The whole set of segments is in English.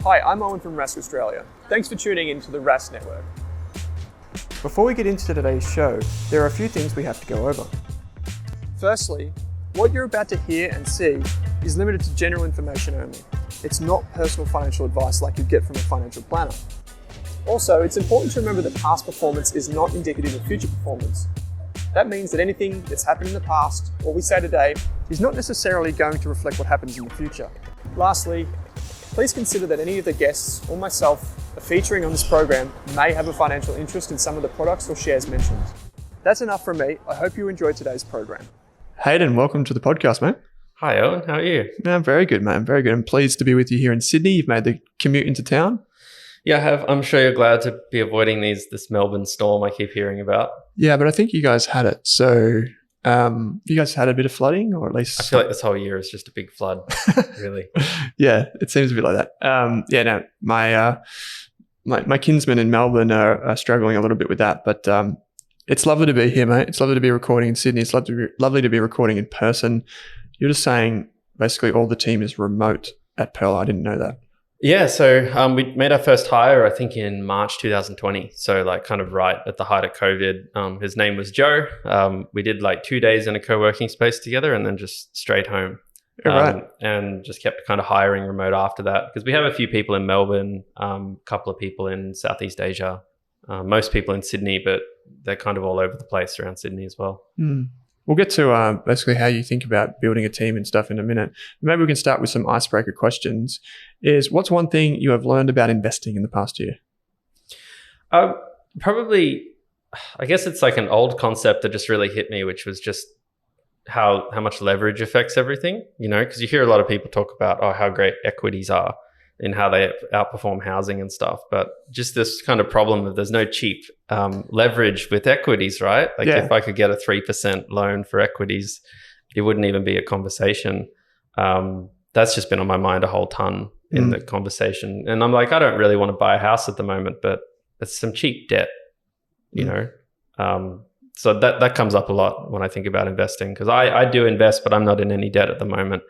Hi, I'm Owen from Rask Australia. Thanks for tuning in to the Rask Network. Before we get into today's show, there are a few things we have to go over. Firstly, what you're about to hear and see is limited to general information only. It's not personal financial advice like you'd get from a financial planner. Also, it's important to remember that past performance is not indicative of future performance. That means that anything that's happened in the past, or we say today, is not necessarily going to reflect what happens in the future. Lastly, please consider that any of the guests or myself are featuring on this program may have a financial interest in some of the products or shares mentioned. That's enough from me. I hope you enjoyed today's program. Hayden, welcome to the podcast, mate. Hi, Owen. How are you? I'm very good, mate. I'm very good. I'm pleased to be with you here in Sydney. You've made the commute into town. Yeah, I have. I'm sure you're glad to be avoiding this Melbourne storm I keep hearing about. Yeah, but I think you guys had it. So you guys had a bit of flooding, or at least... I feel like this whole year is just a big flood, really. Yeah, it seems a bit like that. My kinsmen in Melbourne are struggling a little bit with that, but it's lovely to be here, mate. It's lovely to be recording in Sydney. It's lovely to be recording in person. You're just saying basically all the team is remote at Pearl. I didn't know that. Yeah, so we made our first hire, I think, in March 2020. So like kind of right at the height of COVID. His name was Joe. We did like 2 days in a co-working space together and then just straight home. Right. And just kept kind of hiring remote after that because we have a few people in Melbourne, a couple of people in Southeast Asia, most people in Sydney, but they're kind of all over the place around Sydney as well. We'll get to basically how you think about building a team and stuff in a minute. Maybe we can start with some icebreaker questions. What's one thing you have learned about investing in the past year? Probably, I guess it's like an old concept that just really hit me, which was just how much leverage affects everything, because you hear a lot of people talk about, how great equities are and how they outperform housing and stuff. But just this kind of problem of there's no cheap leverage with equities, right? Like if I could get a 3% loan for equities, it wouldn't even be a conversation. That's just been on my mind a whole ton in the conversation. And I'm like, I don't really want to buy a house at the moment, but it's some cheap debt, So that comes up a lot when I think about investing because I do invest, but I'm not in any debt at the moment.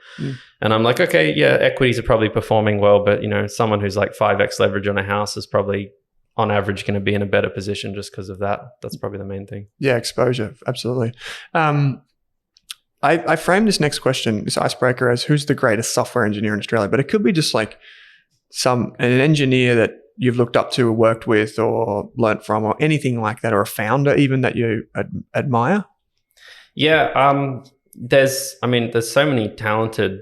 And I'm like, okay, yeah, equities are probably performing well, but someone who's like 5x leverage on a house is probably on average going to be in a better position just because of that. That's probably the main thing. Yeah, exposure. Absolutely. I framed this next question, this icebreaker, as who's the greatest software engineer in Australia, but it could be just like an engineer that you've looked up to or worked with or learnt from or anything like that, or a founder even that you admire? Yeah. There's so many talented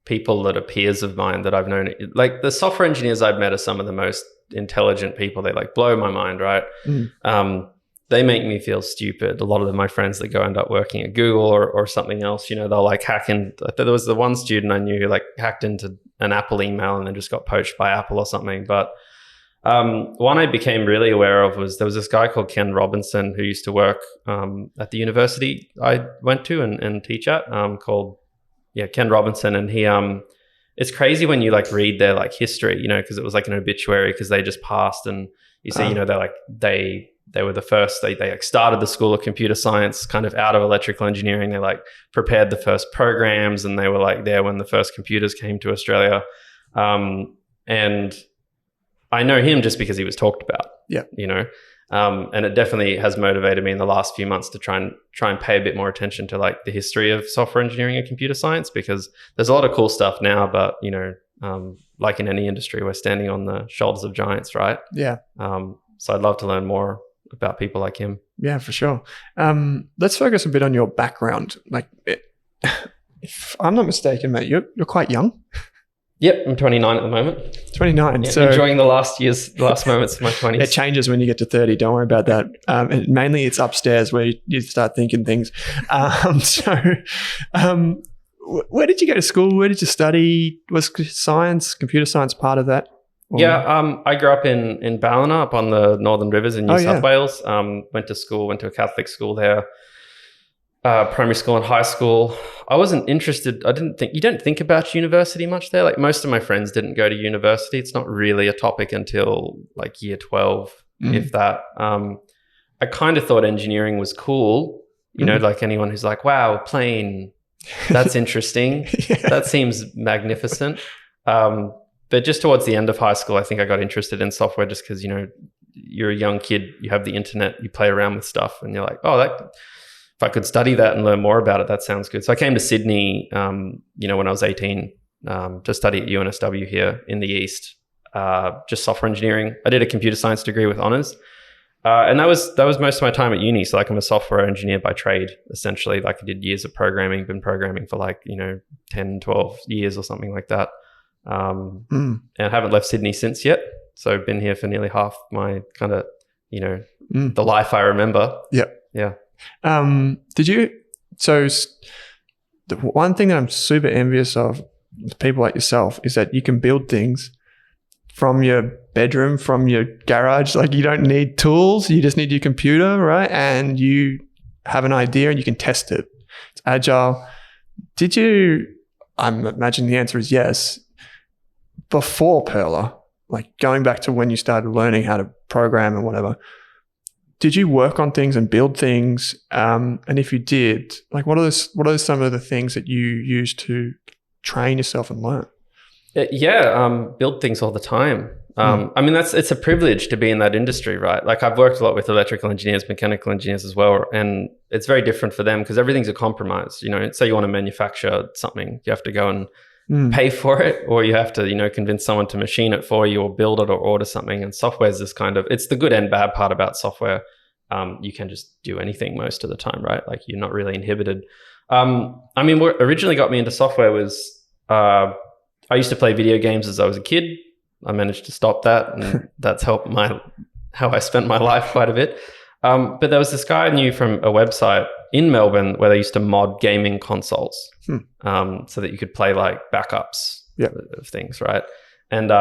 people that are peers of mine that I've known. Like the software engineers I've met are some of the most intelligent people. They like blow my mind, right? They make me feel stupid. A lot of my friends that go end up working at Google or something else, they'll like hack in. There was the one student I knew who like hacked into an Apple email and then just got poached by Apple or something. But one I became really aware of was there was this guy called Ken Robinson who used to work at the university I went to and teach at called Ken Robinson. And he it's crazy when you like read their like history, because it was like an obituary because they just passed and you see, they're like they were the first, they like started the School of Computer Science kind of out of electrical engineering. They like prepared the first programs and they were like there when the first computers came to Australia. And I know him just because he was talked about, and it definitely has motivated me in the last few months to try and pay a bit more attention to like the history of software engineering and computer science, because there's a lot of cool stuff now, but like in any industry, we're standing on the shoulders of giants, right? Yeah. So I'd love to learn more about people like him. Yeah, for sure. Let's focus a bit on your background. If I'm not mistaken, mate, you're quite young. Yep, I'm 29 at the moment. 29. Yeah, so enjoying the last moments of my 20s. It changes when you get to 30. Don't worry about that. And mainly it's upstairs where you start thinking things. Where did you go to school? Where did you study? Was computer science part of that? Yeah, I grew up in Ballina up on the Northern Rivers in New South Wales. Went to a Catholic school there, primary school and high school. I wasn't interested. You don't think about university much there. Like most of my friends didn't go to university. It's not really a topic until like year 12, if that. I kind of thought engineering was cool. Like anyone who's like, wow, plane, that's interesting. That seems magnificent. But just towards the end of high school, I think I got interested in software just because, you're a young kid, you have the internet, you play around with stuff, and you're like, oh, if I could study that and learn more about it, that sounds good. So I came to Sydney, when I was 18, to study at UNSW here in the East, just software engineering. I did a computer science degree with honors. And that was most of my time at uni. So like I'm a software engineer by trade, essentially. Like I did years of programming, been programming for 10, 12 years or something like that. And I haven't left Sydney since yet. So I've been here for nearly half my kind of, the life I remember. Yep. Yeah. The one thing that I'm super envious of with people like yourself is that you can build things from your bedroom, from your garage. Like you don't need tools, you just need your computer, right? And you have an idea and you can test it. It's agile. I'm imagining the answer is yes, before Perla, like going back to when you started learning how to program and whatever, did you work on things and build things? And if you did, like what are some of the things that you use to train yourself and learn? Build things all the time. It's a privilege to be in that industry, right? Like I've worked a lot with electrical engineers, mechanical engineers as well, and it's very different for them because everything's a compromise. Say you want to manufacture something, you have to go and pay for it, or you have to, convince someone to machine it for you or build it or order something. And software is this it's the good and bad part about software. You can just do anything most of the time, right? Like you're not really inhibited. What originally got me into software was, I used to play video games as I was a kid. I managed to stop that, and that's helped how I spent my life quite a bit. But there was this guy I knew from a website in Melbourne where they used to mod gaming consoles so that you could play like backups of things, right? And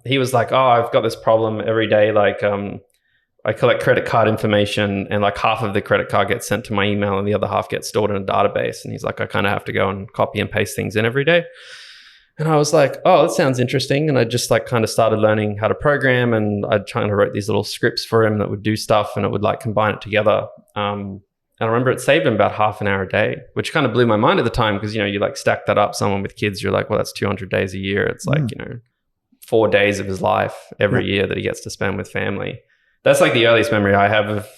he was like, oh, I've got this problem every day. Like I collect credit card information and like half of the credit card gets sent to my email and the other half gets stored in a database. And he's like, I kind of have to go and copy and paste things in every day. And I was like, oh, that sounds interesting. And I just like kind of started learning how to program, and I kind of wrote these little scripts for him that would do stuff and it would like combine it together. And I remember it saved him about half an hour a day, which kind of blew my mind at the time because, you like stack that up, someone with kids, you're like, well, that's 200 days a year. It's like, 4 days of his life every year that he gets to spend with family. That's like the earliest memory I have of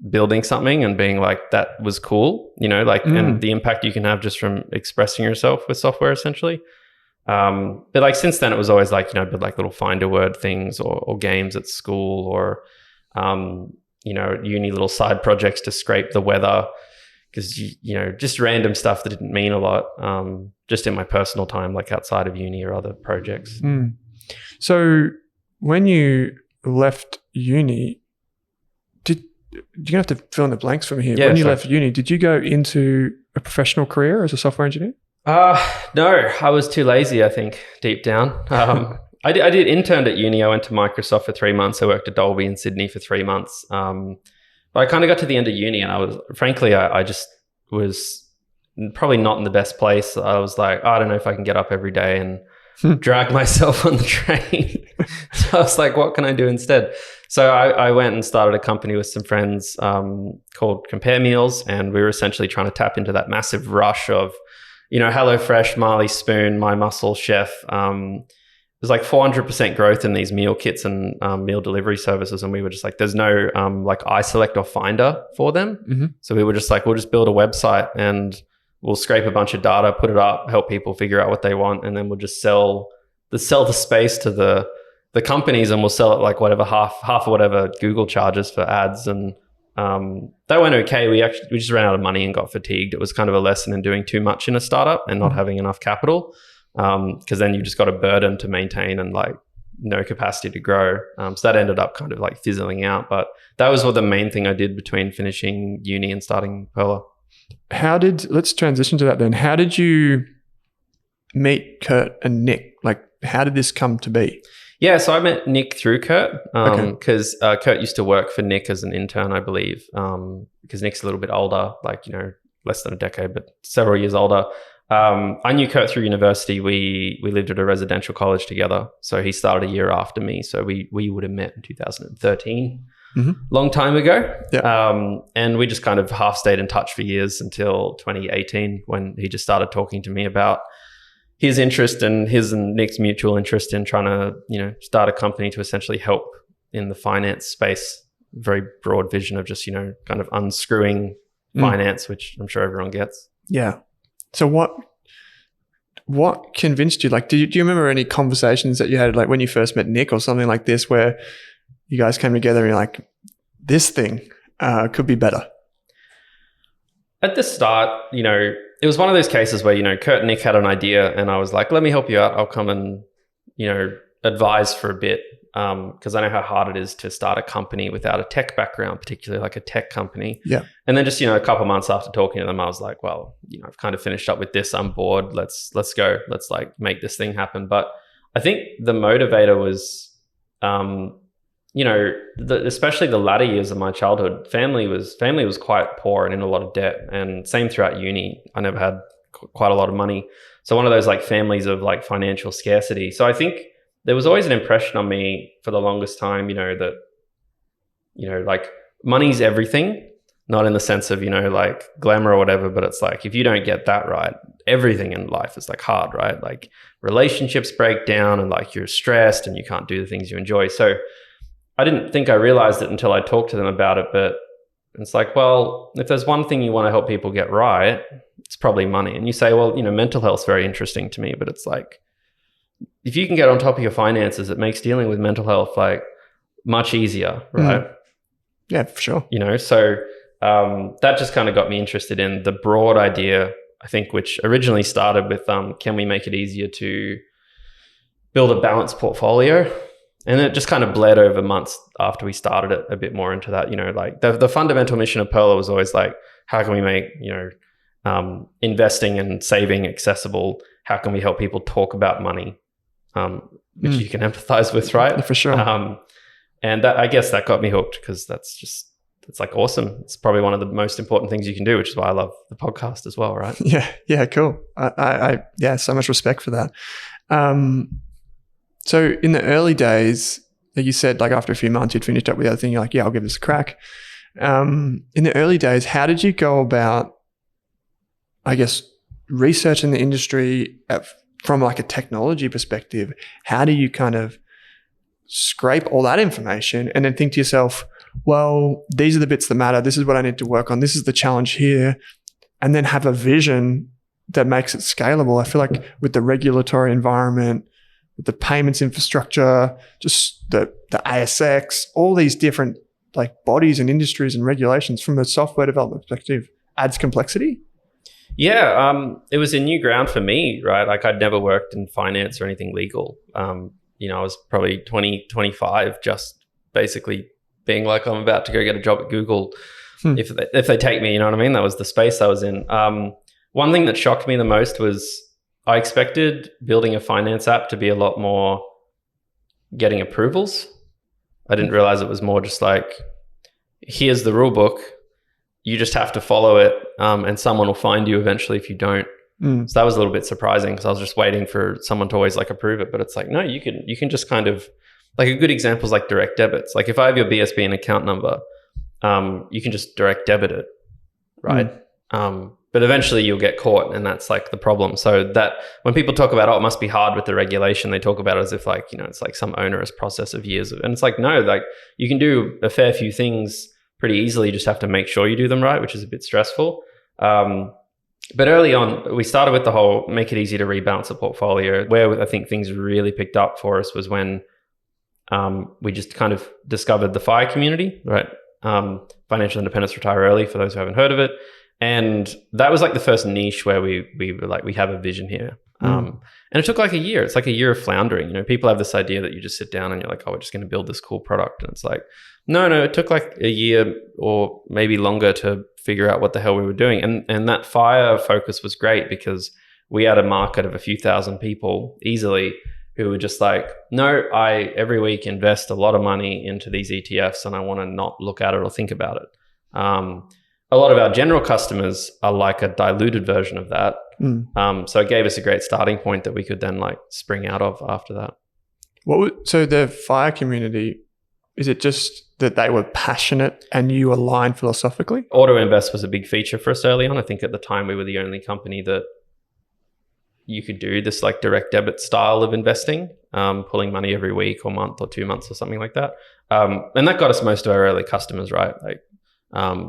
building something and being like, that was cool, and the impact you can have just from expressing yourself with software essentially. But like since then it was always like, build like little finder word things or games at school or, uni little side projects to scrape the weather because, just random stuff that didn't mean a lot, just in my personal time, like outside of uni or other projects. So when you left uni, you're going to have to fill in the blanks for me here. When you left uni, did you go into a professional career as a software engineer? No, I was too lazy, I think, deep down. I did intern at uni. I went to Microsoft for 3 months. I worked at Dolby in Sydney for 3 months. But I kind of got to the end of uni and I just was probably not in the best place. I was like, I don't know if I can get up every day and drag myself on the train. So I was like, what can I do instead? So I went and started a company with some friends called Compare Meals. And we were essentially trying to tap into that massive rush of HelloFresh, Marley Spoon, My Muscle, Chef. There's like 400% growth in these meal kits and meal delivery services. And we were just like, there's no like iSelect or Finder for them. So we were just like, we'll just build a website and we'll scrape a bunch of data, put it up, help people figure out what they want. And then we'll just sell the space to the companies, and we'll sell it like whatever, half of whatever Google charges for ads. And that went okay. We just ran out of money and got fatigued. It was kind of a lesson in doing too much in a startup and not having enough capital, because then you just got a burden to maintain and like no capacity to grow. So that ended up kind of like fizzling out. But that was the main thing I did between finishing uni and starting Perla. Let's transition to that then. How did you meet Kurt and Nick? Like, how did this come to be? Yeah, so I met Nick through Kurt because Kurt used to work for Nick as an intern, I believe, because Nick's a little bit older, like, less than a decade, but several years older. I knew Kurt through university. We lived at a residential college together. So he started a year after me. So we would have met in 2013, long time ago. Yeah. And we just kind of half stayed in touch for years until 2018 when he just started talking to me about his interest and his and Nick's mutual interest in trying to, start a company to essentially help in the finance space. Very broad vision of just, kind of unscrewing finance, which I'm sure everyone gets. Yeah. So what convinced you? Like, do you remember any conversations that you had, like when you first met Nick or something like this, where you guys came together and you're like, this thing could be better? At the start, it was one of those cases where, Kurt and Nick had an idea and I was like, let me help you out. I'll come and, advise for a bit. Because I know how hard it is to start a company without a tech background, particularly like a tech company. Yeah. And then just, a couple of months after talking to them, I was like, well, I've kind of finished up with this. I'm bored. Let's go. Let's like make this thing happen. But I think the motivator was, especially the latter years of my childhood, family was quite poor and in a lot of debt. And same throughout uni. I never had quite a lot of money. So one of those like families of like financial scarcity. So I think there was always an impression on me for the longest time, that, like money's everything, not in the sense of, like glamour or whatever, but it's like, if you don't get that right, everything in life is like hard, right? Like relationships break down and like you're stressed and you can't do the things you enjoy. So I didn't think I realized it until I talked to them about it, but it's like, well, if there's one thing you want to help people get right, it's probably money. And you say, well, mental health's very interesting to me, but it's like, if you can get on top of your finances, it makes dealing with mental health like much easier, right? Yeah, for sure. So that just kind of got me interested in the broad idea, I think, which originally started with can we make it easier to build a balanced portfolio? And it just kind of bled over months after we started it a bit more into that, like the fundamental mission of Perla was always like, how can we make, investing and saving accessible? How can we help people talk about money? Which you can empathize with, right? For sure. And that, I guess that got me hooked because it's like awesome. It's probably one of the most important things you can do, which is why I love the podcast as well, right? Yeah, cool. I so much respect for that. So in the early days, like you said, like after a few months, you'd finished up with the other thing. You're like, yeah, I'll give this a crack. In the early days, how did you go about, I guess, researching the industry from like a technology perspective? How do you kind of scrape all that information and then think to yourself, well, these are the bits that matter. This is what I need to work on. This is the challenge here. And then have a vision that makes it scalable. I feel like with the regulatory environment, with the payments infrastructure, just the ASX, all these different like bodies and industries and regulations from a software development perspective adds complexity. Yeah, it was a new ground for me, right? Like I'd never worked in finance or anything legal. I was probably 20, 25, just basically being like, I'm about to go get a job at Google. If they take me, you know what I mean? That was the space I was in. One thing that shocked me the most was I expected building a finance app to be a lot more getting approvals. I didn't realize it was more just like, here's the rule book. You just have to follow it, and someone will find you eventually if you don't. So that was a little bit surprising because I was just waiting for someone to always like approve it. But it's like, no, you can just kind of, like a good example is like direct debits. Like if I have your BSB and account number, you can just direct debit it, right? But eventually you'll get caught, and that's like the problem. So that when people talk about, oh, it must be hard with the regulation, they talk about it as if like, it's like some onerous process of years. And it's like, no, like you can do a fair few things pretty easily. You just have to make sure you do them right, which is a bit stressful. But early on, we started with the whole make it easy to rebalance a portfolio. Where I think things really picked up for us was when we just kind of discovered the FIRE community, right? Financial Independence Retire Early, for those who haven't heard of it. And that was like the first niche where we were like, we have a vision here. And it took like a year. It's like a year of floundering. People have this idea that you just sit down and you're like, oh, we're just going to build this cool product. And it's like, no, it took like a year or maybe longer to figure out what the hell we were doing. And that FIRE focus was great because we had a market of a few thousand people easily who were just like, no, I every week invest a lot of money into these ETFs and I want to not look at it or think about it. A lot of our general customers are like a diluted version of that. So it gave us a great starting point that we could then like spring out of after that. So the FIRE community, is it just that they were passionate and you aligned philosophically? Auto invest was a big feature for us early on. I think at the time we were the only company that you could do this like direct debit style of investing, pulling money every week or month or 2 months or something like that. And that got us most of our early customers, right? Like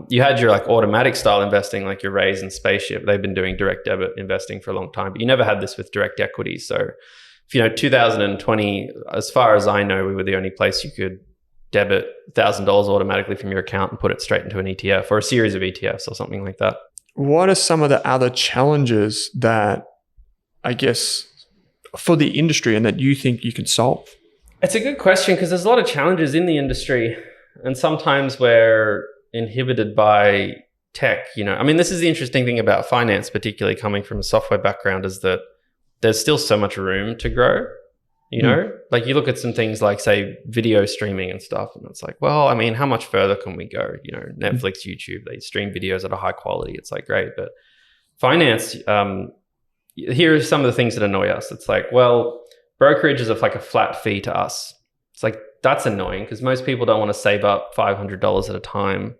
you had your like automatic style investing, like your Raise and Spaceship. They've been doing direct debit investing for a long time, but you never had this with direct equity. So, 2020, as far as I know, we were the only place you could debit $1,000 automatically from your account and put it straight into an ETF or a series of ETFs or something like that. What are some of the other challenges that, I guess, for the industry and that you think you can solve? It's a good question because there's a lot of challenges in the industry, and sometimes we're inhibited by tech. This is the interesting thing about finance, particularly coming from a software background, is that there's still so much room to grow. Like you look at some things like, say, video streaming and stuff, and it's like, well, how much further can we go? Netflix, YouTube, they stream videos at a high quality. It's like, great. But finance, here are some of the things that annoy us. It's like, well, brokerage is like a flat fee to us. It's like, that's annoying because most people don't want to save up $500 at a time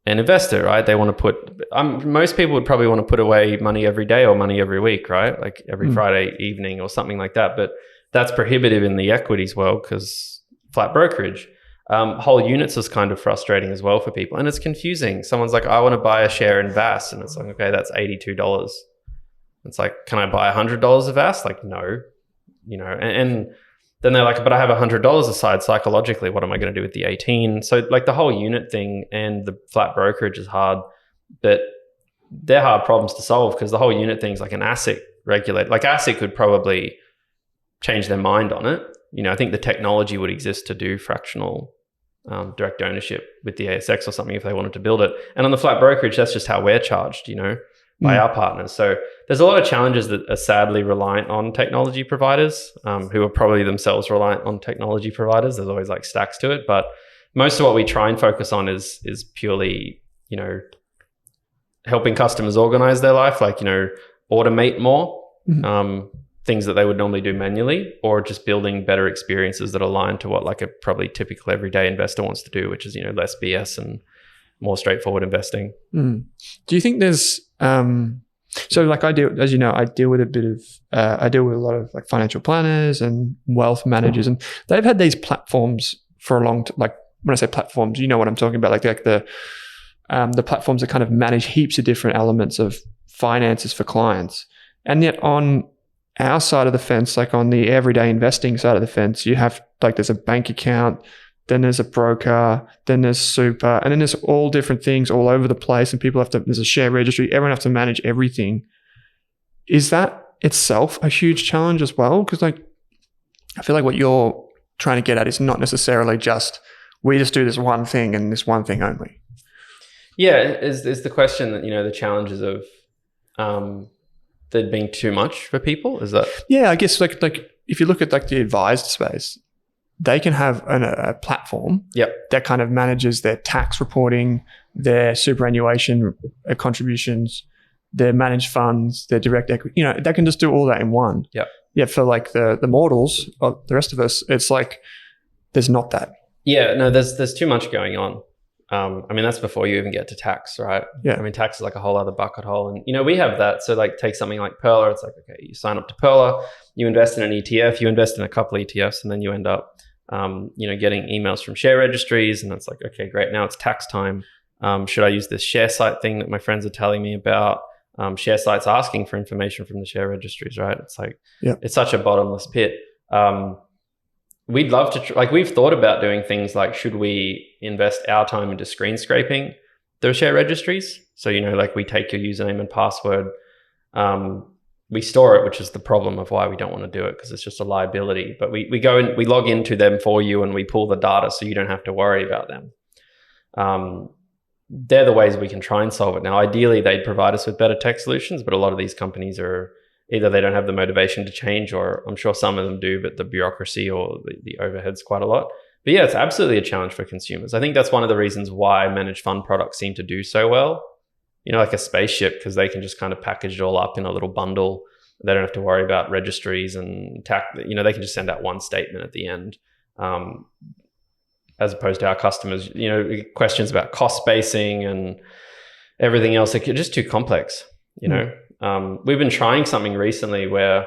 and invest it, right? They want to put, most people would probably want to put away money every day or money every week, right? Like every Friday evening or something like that. But that's prohibitive in the equities world because flat brokerage. Whole units is kind of frustrating as well for people. And it's confusing. Someone's like, I want to buy a share in VAS. And it's like, okay, that's $82. It's like, can I buy $100 of VAS? Like, no, and then they're like, but I have $100 aside psychologically. What am I going to do with the 18? So like the whole unit thing and the flat brokerage is hard, but they're hard problems to solve because the whole unit thing is like an ASIC regulated. Like ASIC could probably change their mind on it. I think the technology would exist to do fractional direct ownership with the ASX or something if they wanted to build it. And on the flat brokerage, that's just how we're charged, by our partners. So there's a lot of challenges that are sadly reliant on technology providers who are probably themselves reliant on technology providers. There's always like stacks to it, but most of what we try and focus on is purely, helping customers organize their life, like, automate more things that they would normally do manually, or just building better experiences that align to what like a probably typical everyday investor wants to do, which is, less BS and more straightforward investing. Do you think there's so like I deal with a bit of I deal with a lot of like financial planners and wealth managers, and they've had these platforms for a long time. Like when I say platforms, you know what I'm talking about, like the platforms that kind of manage heaps of different elements of finances for clients. And yet on our side of the fence, like on the everyday investing side of the fence, you have like there's a bank account, then there's a broker, then there's super, and then there's all different things all over the place, and there's a share registry, everyone has to manage everything. Is that itself a huge challenge as well? Because like, I feel like what you're trying to get at is not necessarily just, we just do this one thing and this one thing only. Yeah, is the question that, the challenges of there being too much for people? Is that? Yeah, I guess like if you look at like the advised space, they can have a platform that kind of manages their tax reporting, their superannuation contributions, their managed funds, their direct equity. They can just do all that in one. Yeah. For like the mortals, or the rest of us, it's like there's not that. Yeah. No, there's too much going on. That's before you even get to tax, right? Yeah. Tax is like a whole other bucket hole, and we have that. So like, take something like Perla. It's like, okay, you sign up to Perla, you invest in an ETF, you invest in a couple of ETFs, and then you end up getting emails from share registries, and it's like, okay, great, now it's tax time. Should I use this share site thing that my friends are telling me about? Share sites asking for information from the share registries, right? It's like, It's such a bottomless pit. We'd love to, we've thought about doing things like, should we invest our time into screen scraping those share registries? So, we take your username and password, we store it, which is the problem of why we don't want to do it, because it's just a liability. But we go and we log into them for you, and we pull the data so you don't have to worry about them. They're the ways we can try and solve it. Now, ideally, they'd provide us with better tech solutions, but a lot of these companies are either they don't have the motivation to change, or I'm sure some of them do, but the bureaucracy or the overhead's quite a lot. But yeah, it's absolutely a challenge for consumers. I think that's one of the reasons why managed fund products seem to do so well. Like a Spaceship, because they can just kind of package it all up in a little bundle. They don't have to worry about registries and tax. They can just send out one statement at the end. As opposed to our customers, questions about cost spacing and everything else, they're just too complex. We've been trying something recently where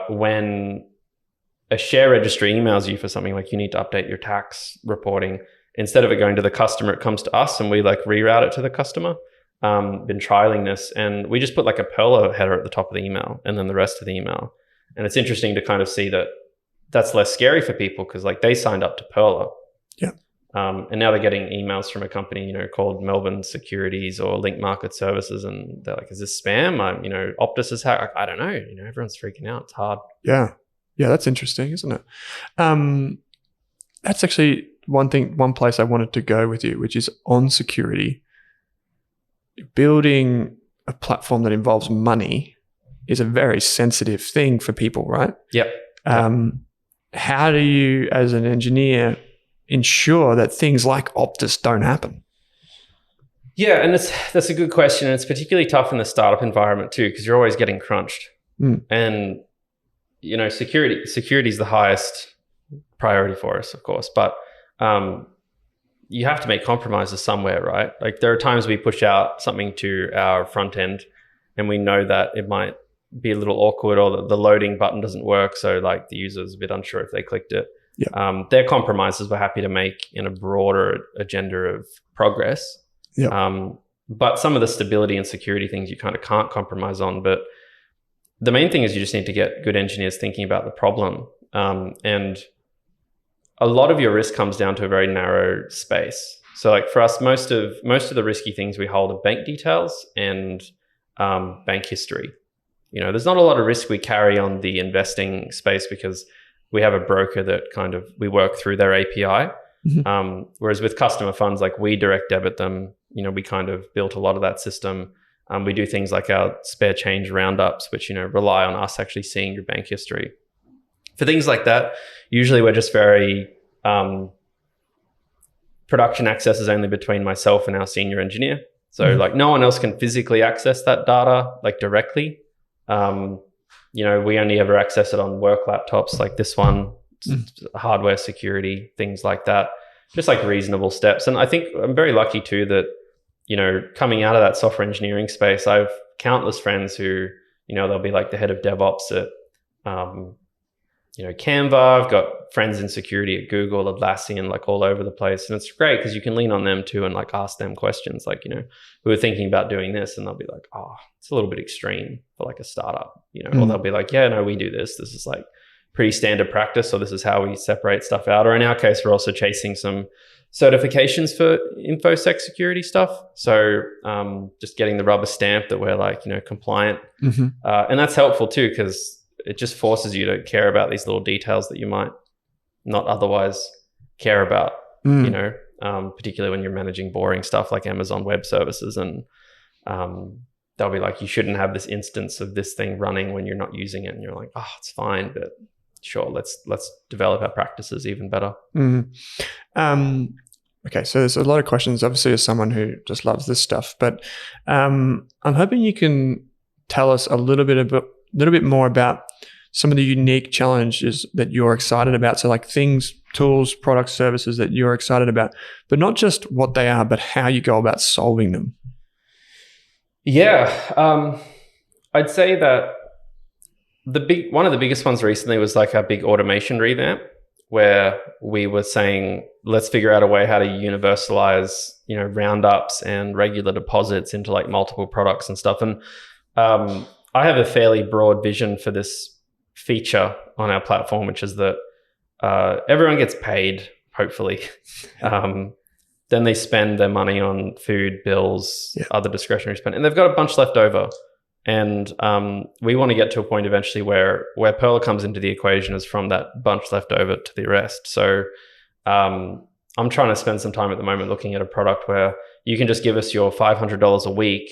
when a share registry emails you for something like you need to update your tax reporting, instead of it going to the customer, it comes to us and we like reroute it to the customer. Been trialing this, and we just put like a Perla header at the top of the email and then the rest of the email. And it's interesting to kind of see that that's less scary for people because like they signed up to Perla. Yeah. And now they're getting emails from a company, called Melbourne Securities or Link Market Services. And they're like, is this spam? Optus is hacked. I don't know. Everyone's freaking out. It's hard. Yeah. Yeah. That's interesting, isn't it? That's actually one place I wanted to go with you, which is on security. Building a platform that involves money is a very sensitive thing for people, right? Yep. How do you, as an engineer, ensure that things like Optus don't happen? Yeah, and that's a good question. And it's particularly tough in the startup environment too, because you're always getting crunched. And, security is the highest priority for us, of course. But you have to make compromises somewhere, right? Like there are times we push out something to our front end and we know that it might be a little awkward or the loading button doesn't work. So like the user's a bit unsure if they clicked it. Yeah. They're compromises we're happy to make in a broader agenda of progress. Yeah. But some of the stability and security things you kind of can't compromise on. But the main thing is you just need to get good engineers thinking about the problem. And a lot of your risk comes down to a very narrow space. So like for us, most of the risky things we hold are bank details and bank history. There's not a lot of risk we carry on the investing space because we have a broker that kind of, we work through their API. Mm-hmm. Whereas with customer funds, like we direct debit them, we kind of built a lot of that system. We do things like our spare change roundups, which, rely on us actually seeing your bank history. For things like that, usually we're just very, production access is only between myself and our senior engineer. So like no one else can physically access that data like directly. We only ever access it on work laptops like this one, hardware security, things like that, just like reasonable steps. And I think I'm very lucky too that, coming out of that software engineering space, I have countless friends who, they'll be like the head of DevOps at, Canva. I've got friends in security at Google, Atlassian, like all over the place. And it's great because you can lean on them too and like ask them questions like, who are thinking about doing this. And they'll be like, oh, it's a little bit extreme for like a startup, or they'll be like, yeah, no, we do this. This is like pretty standard practice. So this is how we separate stuff out. Or in our case, we're also chasing some certifications for InfoSec security stuff. So just getting the rubber stamp that we're like, compliant. And that's helpful too, because it just forces you to care about these little details that you might not otherwise care about, particularly when you're managing boring stuff like Amazon Web Services. And they'll be like, you shouldn't have this instance of this thing running when you're not using it. And you're like, oh, it's fine, but sure, let's develop our practices even better. Okay, so there's a lot of questions, obviously, as someone who just loves this stuff, but I'm hoping you can tell us a little bit more about some of the unique challenges that you're excited about. So like things, tools, products, services that you're excited about, but not just what they are, but how you go about solving them. Yeah. I'd say that one of the biggest ones recently was like our big automation revamp, where we were saying, let's figure out a way how to universalize, roundups and regular deposits into like multiple products and stuff. And I have a fairly broad vision for this feature on our platform, which is that everyone gets paid, hopefully. Then they spend their money on food, bills, other discretionary spend, and they've got a bunch left over. And we want to get to a point eventually where Perla comes into the equation is from that bunch left over to the rest. So I'm trying to spend some time at the moment looking at a product where you can just give us your $500 a week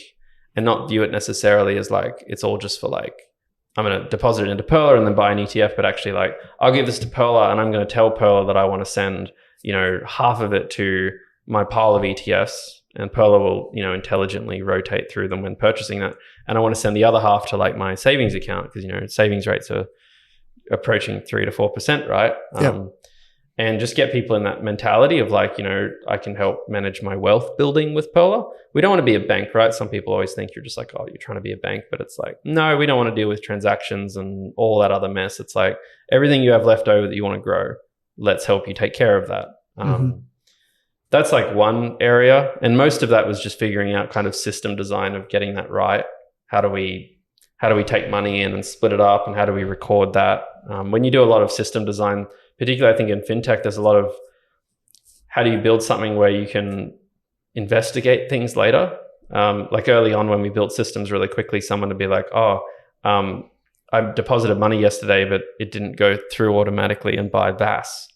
and not view it necessarily as like, it's all just for like, I'm going to deposit it into Perla and then buy an ETF, but actually like, I'll give this to Perla and I'm going to tell Perla that I want to send, half of it to my pile of ETFs, and Perla will, intelligently rotate through them when purchasing that. And I want to send the other half to like my savings account because, savings rates are approaching 3 to 4%, right? and just get people in that mentality of like, I can help manage my wealth building with Pearler. We don't want to be a bank, right? Some people always think you're just like, oh, you're trying to be a bank, but it's like, no, we don't want to deal with transactions and all that other mess. It's like everything you have left over that you want to grow, let's help you take care of that. That's like one area. And most of that was just figuring out kind of system design of getting that right. How do we take money in and split it up, and how do we record that? When you do a lot of system design, particularly I think in fintech, there's a lot of how do you build something where you can investigate things later? Like early on when we built systems really quickly, someone would be like, I deposited money yesterday, but it didn't go through automatically and buy VAS.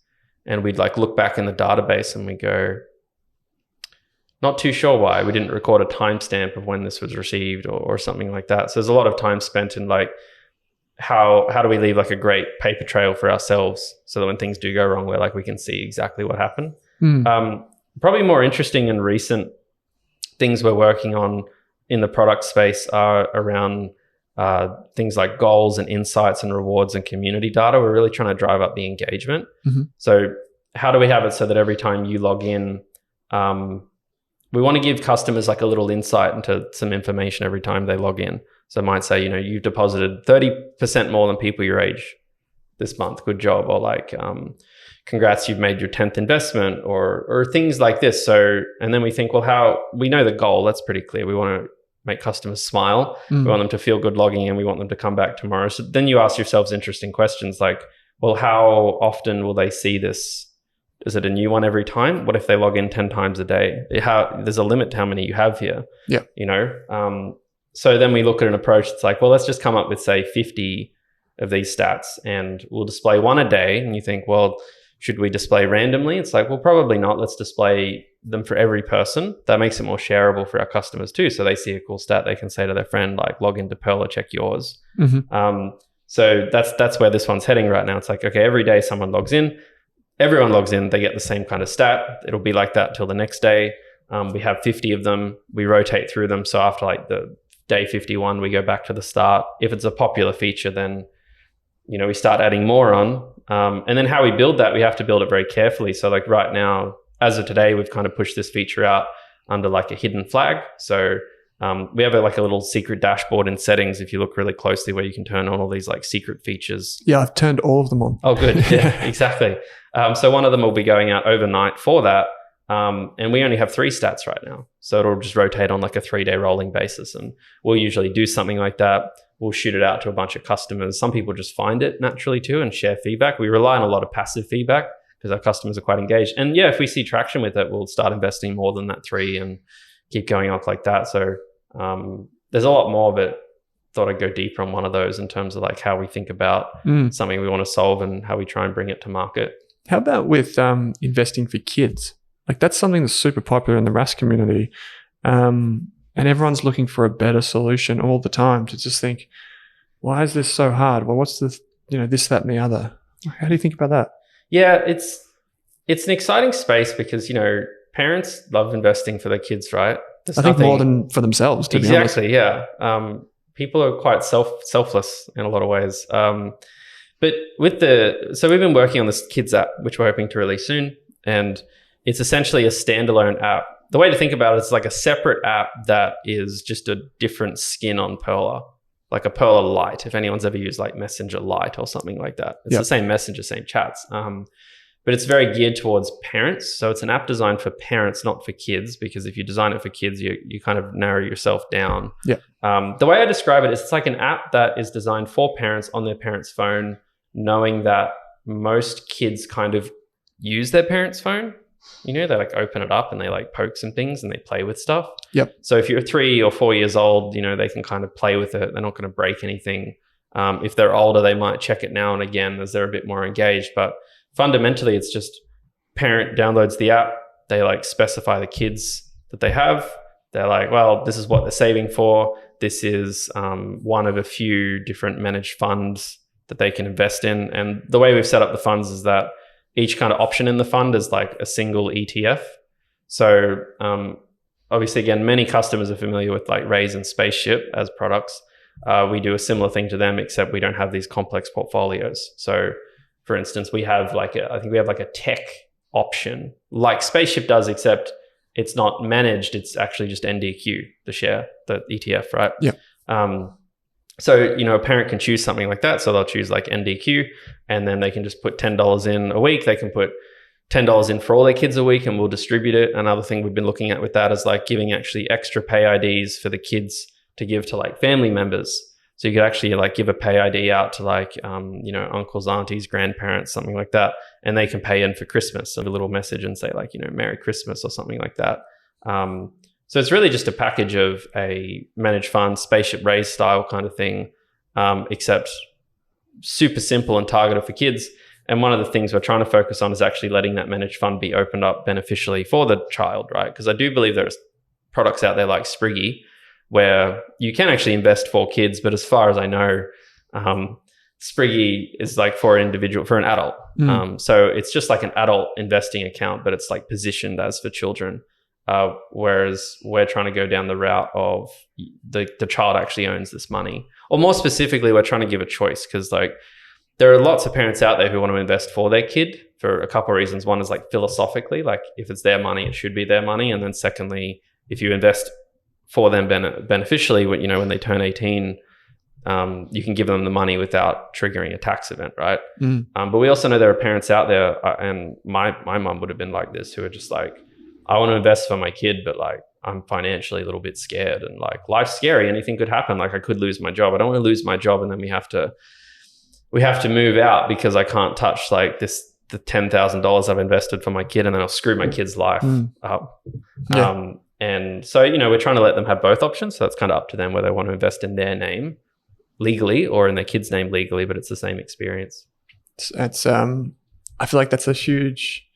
And we'd like look back in the database and we go, not too sure why. We didn't record a timestamp of when this was received or something like that. So there's a lot of time spent in like, how do we leave like a great paper trail for ourselves so that when things do go wrong, we can see exactly what happened. Probably more interesting and recent things we're working on in the product space are around things like goals and insights and rewards and community data. We're really trying to drive up the engagement. So how do we have it so that every time you log in, we want to give customers like a little insight into some information every time they log in. So it might say, you've deposited 30% more than people your age this month. Good job. Or like, congrats, you've made your 10th investment or things like this. So, and then we think, well, we know the goal, that's pretty clear. We want to make customers smile. We want them to feel good logging in. We want them to come back tomorrow. So then you ask yourselves interesting questions like, well, how often will they see this? Is it a new one every time? What if they log in 10 times a day? There's a limit to how many you have here. Yeah. So then we look at an approach that's like, well, let's just come up with, say, 50 of these stats and we'll display one a day. And you think, well, should we display randomly? It's like, well, probably not. Let's display them for every person. That makes it more shareable for our customers too. So they see a cool stat, they can say to their friend, like, log into Pearler, check yours. So that's where this one's heading right now. It's like, okay, every day someone logs in, everyone logs in, they get the same kind of stat. It'll be like that till the next day. We have 50 of them. We rotate through them. So after like the day 51, we go back to the start. If it's a popular feature, then we start adding more on. And then how we build that, we have to build it very carefully. So like right now, as of today, we've kind of pushed this feature out under like a hidden flag. So we have a little secret dashboard in settings, if you look really closely, where you can turn on all these like secret features. Yeah, I've turned all of them on. Oh, good. Yeah, exactly. So one of them will be going out overnight for that. And we only have 3 stats right now. So it'll just rotate on like a 3-day rolling basis. And we'll usually do something like that. We'll shoot it out to a bunch of customers. Some people just find it naturally too and share feedback. We rely on a lot of passive feedback because our customers are quite engaged. And yeah, if we see traction with it, we'll start investing more than that 3 and keep going up like that. So there's a lot more, but thought I'd go deeper on one of those in terms of like how we think about something we want to solve and how we try and bring it to market. How about with investing for kids? Like that's something that's super popular in the Rask community. And everyone's looking for a better solution all the time to just think, why is this so hard? Well, what's this, this, that, and the other? How do you think about that? Yeah, it's an exciting space because, parents love investing for their kids, right? I think more than for themselves, to be honest. Exactly, yeah. People are quite selfless in a lot of ways. But so we've been working on this kids app, which we're hoping to release soon. And it's essentially a standalone app. The way to think about it is like a separate app that is just a different skin on Pearler, like a Pearler Lite. If anyone's ever used like Messenger Lite or something like that, it's the same Messenger, same chats. But it's very geared towards parents. So it's an app designed for parents, not for kids, because if you design it for kids, you kind of narrow yourself down. Yeah. The way I describe it is it's like an app that is designed for parents on their parents' phone, knowing that most kids kind of use their parents' phone. They like open it up and they like poke some things and they play with stuff. Yep. So if you're 3 or 4 years old, they can kind of play with it. They're not going to break anything. If they're older, they might check it now and again as they're a bit more engaged. But fundamentally, it's just parent downloads the app. They like specify the kids that they have. They're like, well, this is what they're saving for. This is one of a few different managed funds that they can invest in. And the way we've set up the funds is that each kind of option in the fund is like a single ETF. So obviously, again, many customers are familiar with like Raise and Spaceship as products. We do a similar thing to them, except we don't have these complex portfolios. So for instance, we have I think we have like a tech option like Spaceship does, except it's not managed. It's actually just NDQ, the share, the ETF, right? Yeah. So, a parent can choose something like that. So they'll choose like NDQ, and then they can just put $10 in a week. They can put $10 in for all their kids a week, and we'll distribute it. Another thing we've been looking at with that is like giving actually extra pay IDs for the kids to give to like family members. So you could actually like give a pay ID out to like, uncles, aunties, grandparents, something like that. And they can pay in for Christmas, so a little message and say like, Merry Christmas or something like that. So it's really just a package of a managed fund, Spaceship Raise style kind of thing, except super simple and targeted for kids. And one of the things we're trying to focus on is actually letting that managed fund be opened up beneficially for the child, right? Because I do believe there's products out there like Spriggy where you can actually invest for kids, but as far as I know, Spriggy is like for an individual, for an adult. So it's just like an adult investing account, but it's like positioned as for children. Whereas we're trying to go down the route of the child actually owns this money. Or more specifically, we're trying to give a choice, because like there are lots of parents out there who want to invest for their kid for a couple of reasons. One is like philosophically, like if it's their money, it should be their money. And then secondly, if you invest for them beneficially, when they turn 18, you can give them the money without triggering a tax event, right? But we also know there are parents out there, and my mum would have been like this, who are just like, I want to invest for my kid, but like I'm financially a little bit scared, and like life's scary. Anything could happen. Like I could lose my job. I don't want to lose my job, and then we have to move out because I can't touch like the $10,000 I've invested for my kid, and then I'll screw my kid's life up. Yeah. And so, we're trying to let them have both options. So that's kind of up to them whether they want to invest in their name legally or in their kid's name legally, but it's the same experience. It's I feel like that's a huge,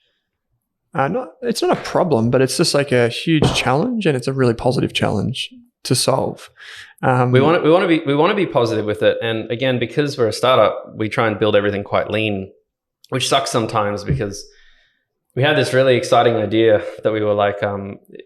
it's not a problem, but it's just like a huge challenge, and it's a really positive challenge to solve. We want to be positive with it. And again, because we're a startup, we try and build everything quite lean, which sucks sometimes because we had this really exciting idea that we were like,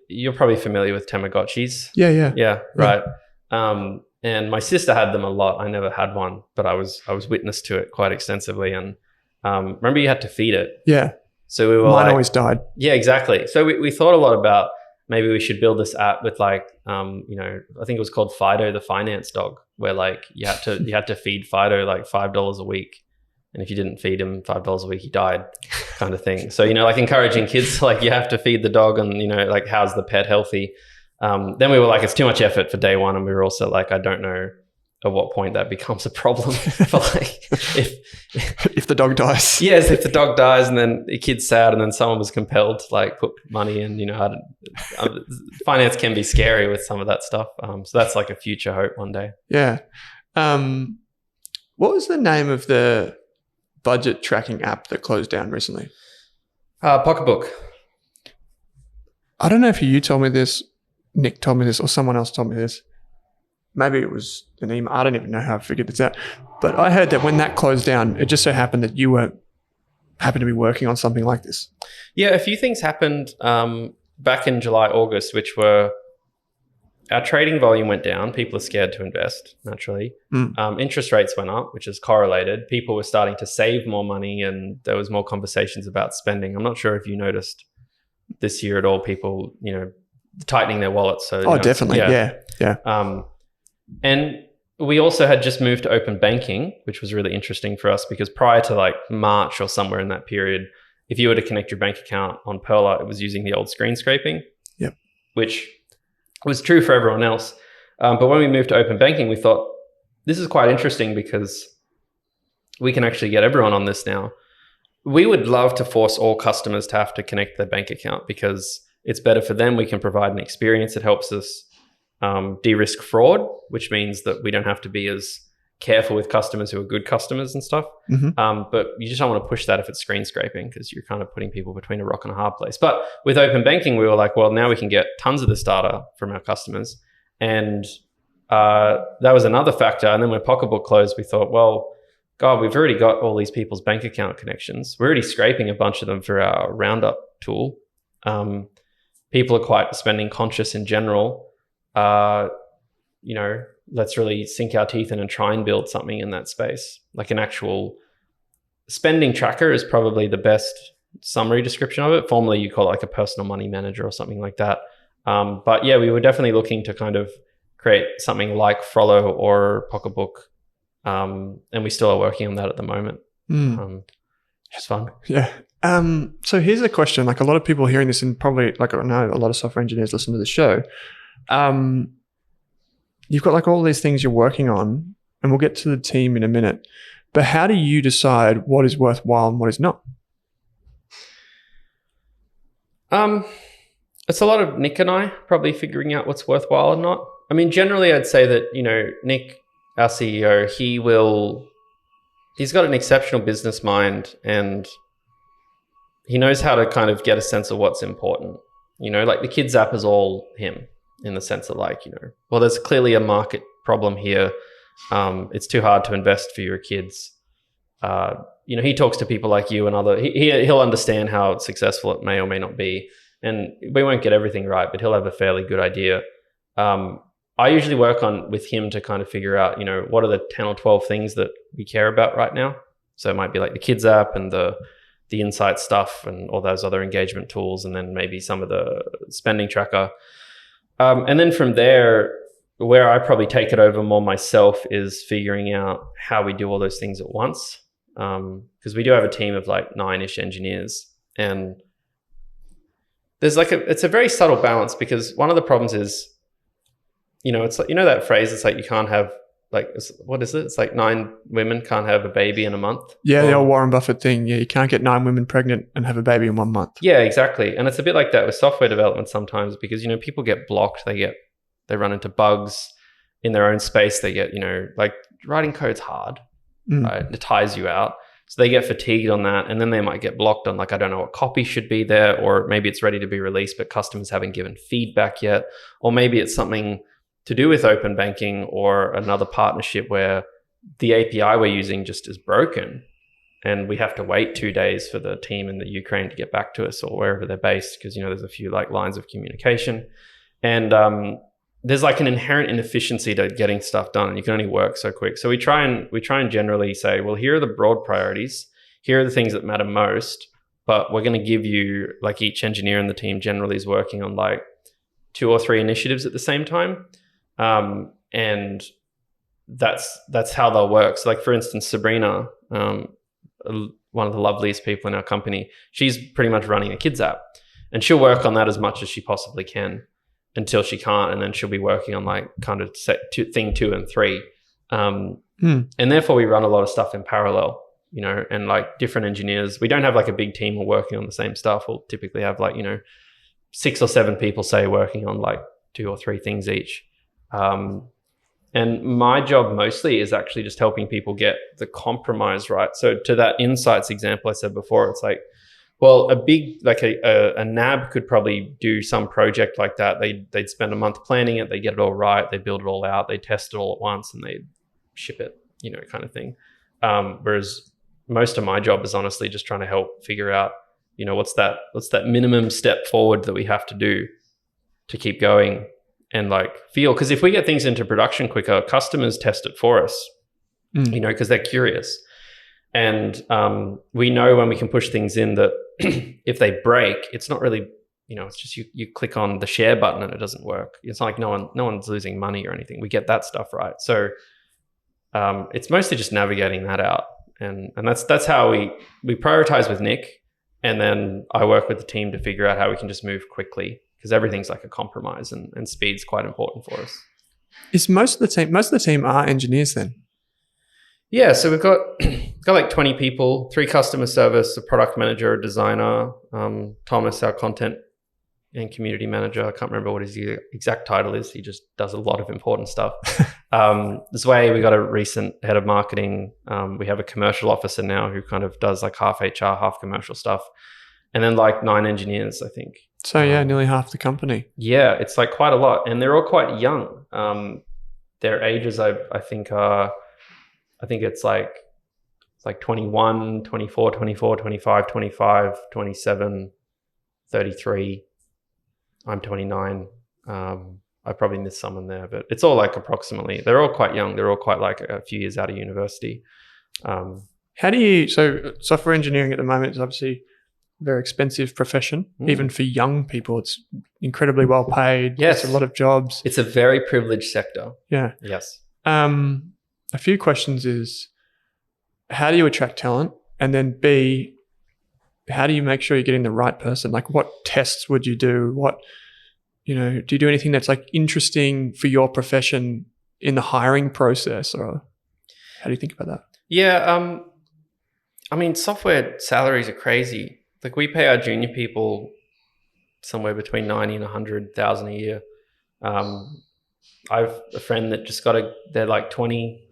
you're probably familiar with Tamagotchis. Yeah, right. And my sister had them a lot. I never had one, but I was witness to it quite extensively. And remember, you had to feed it. Yeah. So we were mine always died. Yeah, exactly. So we thought a lot about maybe we should build this app with like, I think it was called Fido, the finance dog, where like you had to feed Fido like $5 a week. And if you didn't feed him $5 a week, he died, kind of thing. So, like encouraging kids, like you have to feed the dog, and, like how's the pet healthy? Then we were like, it's too much effort for day one. And we were also like, I don't know at what point that becomes a problem for like, if the dog dies. Yes, if the dog dies and then the kid's sad and then someone was compelled to like put money in, finance can be scary with some of that stuff. So that's like a future hope one day. Yeah. What was the name of the budget tracking app that closed down recently? Pocketbook. I don't know if you told me this, Nick told me this, or someone else told me this. Maybe it was an email. I don't even know how I figured this out. But I heard that when that closed down, it just so happened that you happened to be working on something like this. Yeah, a few things happened back in July, August, which were our trading volume went down. People are scared to invest, naturally. Interest rates went up, which is correlated. People were starting to save more money, and there was more conversations about spending. I'm not sure if you noticed this year at all, people, tightening their wallets. So, definitely. Yeah. And we also had just moved to open banking, which was really interesting for us because prior to like March or somewhere in that period, if you were to connect your bank account on Pearler, it was using the old screen scraping, which was true for everyone else. But when we moved to open banking, we thought this is quite interesting because we can actually get everyone on this now. We would love to force all customers to have to connect their bank account because it's better for them. We can provide an experience. It helps us de-risk fraud, which means that we don't have to be as careful with customers who are good customers and stuff. But you just don't want to push that if it's screen scraping because you're kind of putting people between a rock and a hard place. But with open banking, we were like, well, now we can get tons of this data from our customers. And that was another factor. And then when Pocketbook closed, we thought, well, God, we've already got all these people's bank account connections. We're already scraping a bunch of them for our Roundup tool. People are quite spending conscious in general. Let's really sink our teeth in and try and build something in that space, like an actual spending tracker is probably the best summary description of it. Formerly, you call it like a personal money manager or something like that. But yeah, we were definitely looking to kind of create something like Frollo or Pocketbook. And we still are working on that at the moment. It's fun. Yeah. So here's a question. Like a lot of people hearing this, and probably like I know a lot of software engineers listen to the show. You've got like all these things you're working on, and we'll get to the team in a minute. But how do you decide what is worthwhile and what is not? It's a lot of Nick and I probably figuring out what's worthwhile or not. I mean, generally I'd say that, Nick, our CEO, he's got an exceptional business mind, and he knows how to kind of get a sense of what's important. Like the kids app is all him, in the sense of like, well, there's clearly a market problem here. It's too hard to invest for your kids. He talks to people like you and he'll understand how successful it may or may not be. And we won't get everything right, but he'll have a fairly good idea. I usually work with him to kind of figure out, what are the 10 or 12 things that we care about right now. So it might be like the kids app and the insight stuff and all those other engagement tools, and then maybe some of the spending tracker. And then from there, where I probably take it over more myself is figuring out how we do all those things at once. Because we do have a team of like 9-ish engineers, and there's it's a very subtle balance, because one of the problems is, it's like, that phrase, it's like you can't have what is it? It's like 9 women can't have a baby in a month. Yeah, the old Warren Buffett thing. Yeah, you can't get 9 women pregnant and have a baby in 1 month. Yeah, exactly. And it's a bit like that with software development sometimes, because, people get blocked. They run into bugs in their own space. They get, like writing code's hard, right? It tires you out. So they get fatigued on that, and then they might get blocked on like, I don't know what copy should be there, or maybe it's ready to be released, but customers haven't given feedback yet. Or maybe it's something to do with open banking or another partnership where the API we're using just is broken, and we have to wait 2 days for the team in the Ukraine to get back to us, or wherever they're based, because, there's a few like lines of communication. And there's like an inherent inefficiency to getting stuff done, and you can only work so quick. So we try and generally say, well, here are the broad priorities. Here are the things that matter most, but we're going to give you, like, each engineer in the team generally is working on like 2 or 3 initiatives at the same time. And that's how they'll work. So like, for instance, Sabrina, one of the loveliest people in our company, she's pretty much running a kids app, and she'll work on that as much as she possibly can until she can't. And then she'll be working on like kind of thing 2 and 3. And therefore we run a lot of stuff in parallel, and like different engineers. We don't have like a big team all working on the same stuff. We'll typically have like, 6 or 7 people, say, working on like 2 or 3 things each. And my job mostly is actually just helping people get the compromise right. So to that insights example I said before, it's like, well, a big, like a NAB could probably do some project like that. They'd spend a month planning it. They get it all right. They build it all out. They test it all at once, and they ship it, kind of thing. Whereas most of my job is honestly just trying to help figure out, what's that minimum step forward that we have to do to keep going. And like because if we get things into production quicker, customers test it for us, because they're curious. And we know when we can push things in that if they break, it's not really, it's just you click on the share button and it doesn't work. It's not like no one's losing money or anything. We get that stuff right. So it's mostly just navigating that out. And that's how we prioritize with Nick. And then I work with the team to figure out how we can just move quickly, because everything's like a compromise, and speed's quite important for us. Is most of the team are engineers then? Yeah, so we've got like 20 people, 3 customer service, a product manager, a designer, Thomas, our content and community manager. I can't remember what his exact title is. He just does a lot of important stuff. This way, we got a recent head of marketing. We have a commercial officer now who kind of does like half HR, half commercial stuff. And then like 9 engineers, I think. So yeah, nearly half the company. Yeah, it's like quite a lot. And they're all quite young. Their ages, I think it's like 21, 24, 24, 25, 25, 27, 33. I'm 29. I probably missed someone there, but it's all like approximately. They're all quite young. They're all quite like a few years out of university. So software engineering at the moment is obviously a very expensive profession. Even for young people, it's incredibly well paid. Yes. There's a lot of jobs. It's a very privileged sector. Yeah. Yes. A few questions is, how do you attract talent? And then B, how do you make sure you're getting the right person? Like, what tests would you do? Do you do anything that's like interesting for your profession in the hiring process, or how do you think about that? Yeah. I mean, software salaries are crazy. Like, we pay our junior people somewhere between 90 and 100,000 a year. I've a friend that just got their like 20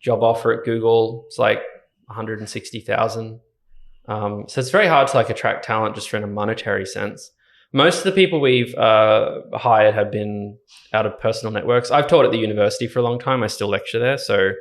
job offer at Google. It's like 160,000. So it's very hard to like attract talent just in a monetary sense. Most of the people we've hired have been out of personal networks. I've taught at the university for a long time. I still lecture there. So,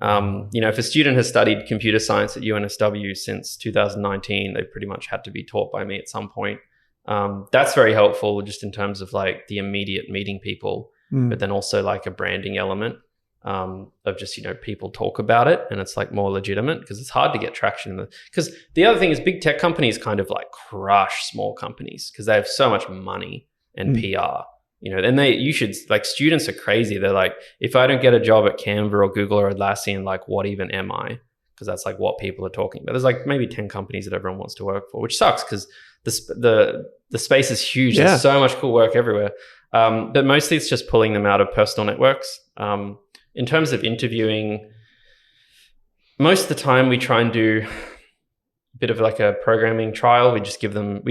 if a student has studied computer science at UNSW since 2019, they pretty much had to be taught by me at some point. That's very helpful just in terms of like the immediate meeting people, but then also like a branding element of just, people talk about it and it's like more legitimate, because it's hard to get traction. Because the other thing is big tech companies kind of like crush small companies because they have so much money and PR. And students are crazy. They're like, if I don't get a job at Canva or Google or Atlassian, like, what even am I? Because that's like what people are talking about. There's like maybe 10 companies that everyone wants to work for, which sucks because the space is huge. Yeah. There's so much cool work everywhere. But mostly it's just pulling them out of personal networks. In terms of interviewing, most of the time we try and do a bit of like a programming trial. We